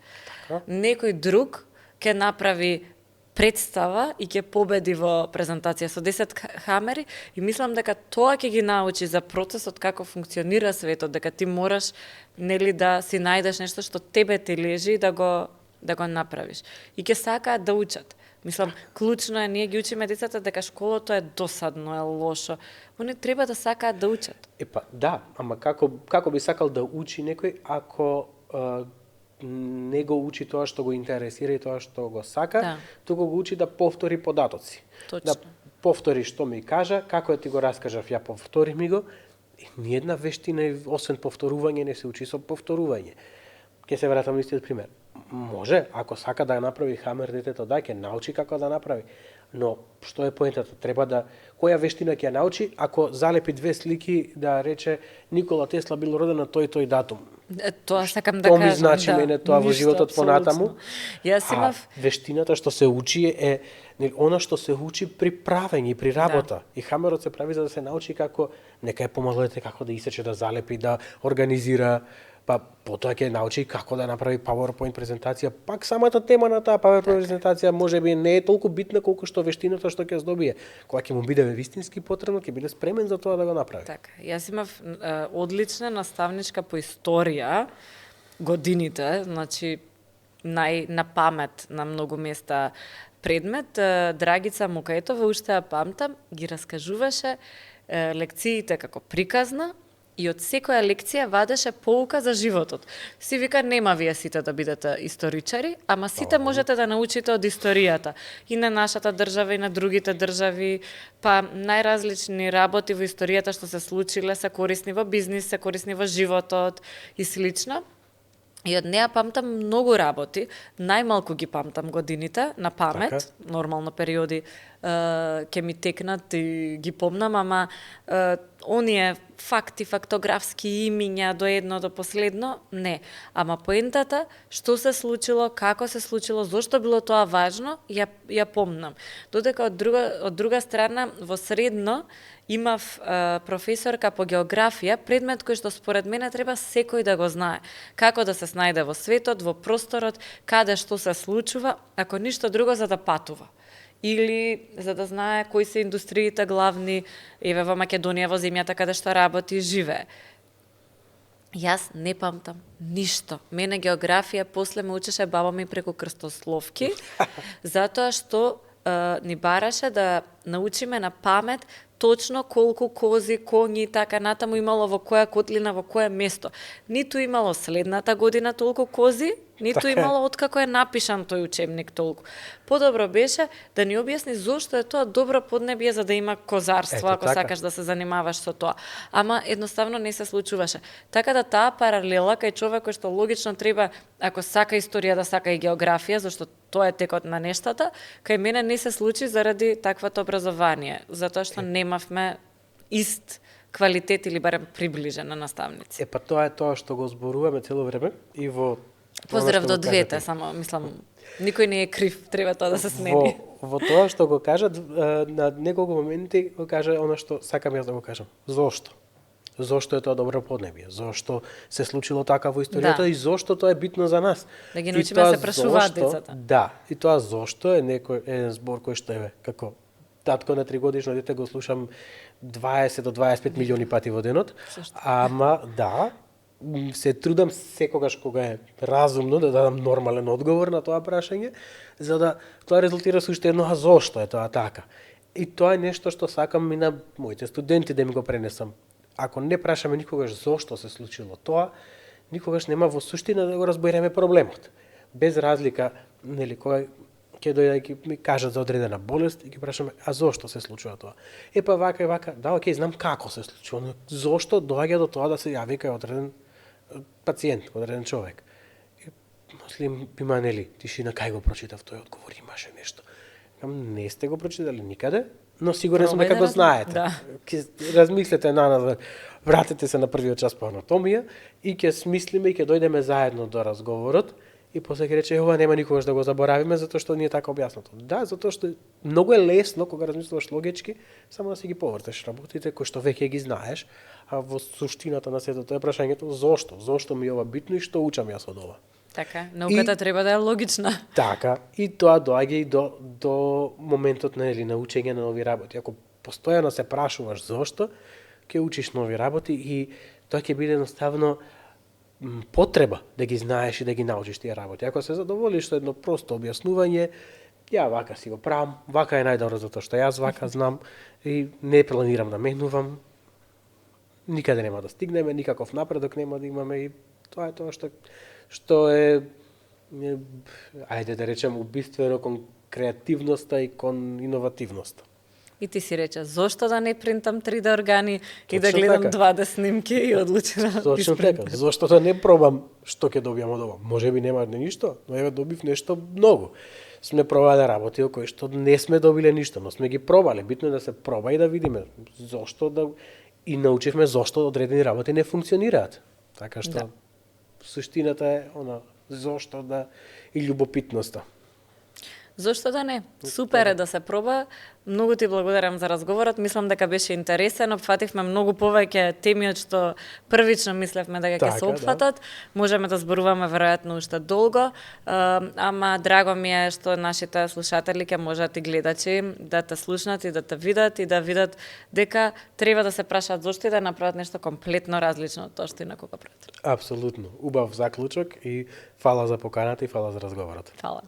Некој друг ќе направи представа и ќе победи во презентација со 10 хамери и мислам дека тоа ќе ги научи за процесот како функционира светот, дека ти мораш нели да си најдеш нешто што тебе ти лежи да го направиш. И ќе сакаат да учат. Мислам, клучно е, ние ги учиме децата дека школото е досадно, е лошо. Они треба да сакаат да учат. Епа, да, ама како би сакал да учи некој ако не го учи тоа што го интересира и тоа што го сака, туку го учи да повтори податоци. Точно. Да повтори што ми кажа, како ја ти го раскажав, ја повтори ми го. И ниедна вештина, освен повторување, не се учи со повторување. Ке се вратам на истиот пример. Може, ако сака да направи хамер детето, да, ќе научи како да направи. Но што е поентата? Треба да која вештина ќе ја научи ако залепи 2 слики да рече Никола Тесла бил роден на тој датум. Тоа сакам да кажам. Тоа ми значи мене тоа во животот понатаму. Јас имав вештината што се учи е она што се учи при правење и при работа. Да. И хамерот се прави за да се научи како нека е помало дете како да исече, да залепи, да организира, па потоа ќе научи како да направи PowerPoint презентација. Пак самата тема на таа PowerPoint презентација можеби не е толку битна колку што вештината што ќе здобие. Кога ќе му биде вистински потребно, ќе биде спремен за тоа да го направи. Така, јас имав одлична наставничка по историја годините, значи на памет на многу места предмет. Драгица Мукаетова, уште ја памтам, ги раскажуваше лекциите како приказна, и од секоја лекција вадеше поука за животот. Си вика, нема вие сите да бидете историчари, ама сите можете да научите од историјата. И на нашата држава, и на другите држави, па најразлични работи во историјата што се случиле се корисни во бизнис, се корисни во животот и слично. И од неа памтам многу работи, најмалку ги памтам годините, на памет, нормално периоди ќе ми текнат и ги помнам, ама оние факти, фактографски имиња до едно до последно, не. Ама поентата, што се случило, како се случило, зошто било тоа важно, ја помнам. Додека од друга страна, во средно, имав професорка по географија, предмет кој што според мене треба секој да го знае. Како да се снајде во светот, во просторот, каде што се случува, ако ништо друго за да патува. Или за да знае кои се индустриите главни, еве во Македонија, во земјата каде што работи и живее. Јас не памтам ништо. Мене географија после ме учеше баба ми преку крстословки, затоа што ни бараше да научиме на памет точно колку кози, коњи и така натаму имало во која котлина, во кое место. Ниту имало следната година толку кози, ниту имало откако е напишан тој учебник толку. Подобро беше да ни објасни зошто е тоа добро поднебје за да има козарство, ако сакаш да се занимаваш со тоа. Ама едноставно не се случуваше. Така да таа паралела кај човек кој што логично треба, ако сака историја да сака и географија, зашто тоа е текот на нештата, кај мене не се случи заради таквото образование, затоа што немавме ист квалитет или барем приближен на наставници. Па тоа е тоа што го зборуваме цело време и во Поздрав до двете, само мислам, никој не е крив, треба тоа да се смени. Во тоа што го кажат, на неколку моменти го кажа она што сакам јас да го кажам. Зошто? Зошто е тоа добро поднебје? Зошто се случило така во историјата и зошто тоа е битно за нас? Да ги научиме да се прашуваат децата. Да, и тоа зошто е еден збор кој што е како татко на 3-годишно дете го слушам 20 до 25 милиони пати во денот. Ама да, се трудам секогаш кога е разумно да дадам нормален одговор на тоа прашање, за да тоа резултира со уште едно, а зошто е тоа така? И тоа е нешто што сакам и на моите студенти да ми го пренесам. Ако не прашаме никогаш зошто се случило тоа, никогаш нема во суштина да го разбереме проблемот. Без разлика, нели, кога ќе дојде и ми кажат за одредена болест и ги прашаме, а зошто се случува тоа? Па вака и вака, да, окей, знам како се случува, но зошто доаѓа до тоа да се јави кај одреден пациент, одреден човек. И после има, нели, тишина, кај го прочитав тој одговор, имаше нешто. Не сте го прочитали никаде, но сигурен сум дека го знаете. Да. Ќе размислете наназад, вратете се на првиот час по анатомија и ќе смислиме и ќе дојдеме заедно до разговорот и после ќе рече, ова нема никогаш да го заборавиме затоа што ни е така објаснато. Да, затоа што многу е лесно кога размислуваш логички, само да си ги повртеш работите кои што веќе ги знаеш, а во суштината на сето тоа е прашањето зошто? Зошто ми е ова битно и што учам јас од ова? Така, науката треба да е логична. Така, и тоа доаѓа и до моментот на учење на нови работи. Ако постојано се прашуваш зошто, ќе учиш нови работи и тоа ќе биде едноставно потреба да ги знаеш и да ги научиш тие работи. Ако се задоволиш со едно просто објаснување, ја вака си го правам, вака е најдобро затоа што јас вака знам и не планирам да менувам, никаде нема да стигнеме, никаков напредок нема да имаме и тоа е тоа што е ајде да речем убиствено кон креативноста и кон иновативноста. И ти си рече, зошто да не принтам 3D органи и да гледам така. 2D снимки и одлучи да Точно така. Зошто да не пробам што ќе добијам од ова? Можеби нема ништо, но еве добив нешто многу. Сме пробале работи кои што не сме добиле ништо, но сме ги пробале. Битно е да се проба и да видиме зошто да и научивме зошто одредени работи не функционираат. Така што суштината е она зошто да и љубопитноста. Зошто да не? Супер е да се проба. Многу ти благодарам за разговорот. Мислам дека беше интересен. Опфативме многу повеќе теми од што првично мислевме дека ќе се опфатат. Можеме да зборуваме веројатно уште долго, ама драго ми е што нашите слушатели ќе можат и гледачи да те слушнат и да те видат и да видат дека треба да се прашаат зошто и да направат нешто комплетно различно од тоа што инакога прават. Апсолутно. Убав заклучок и фала за поканата и фала за разговорот. Фала.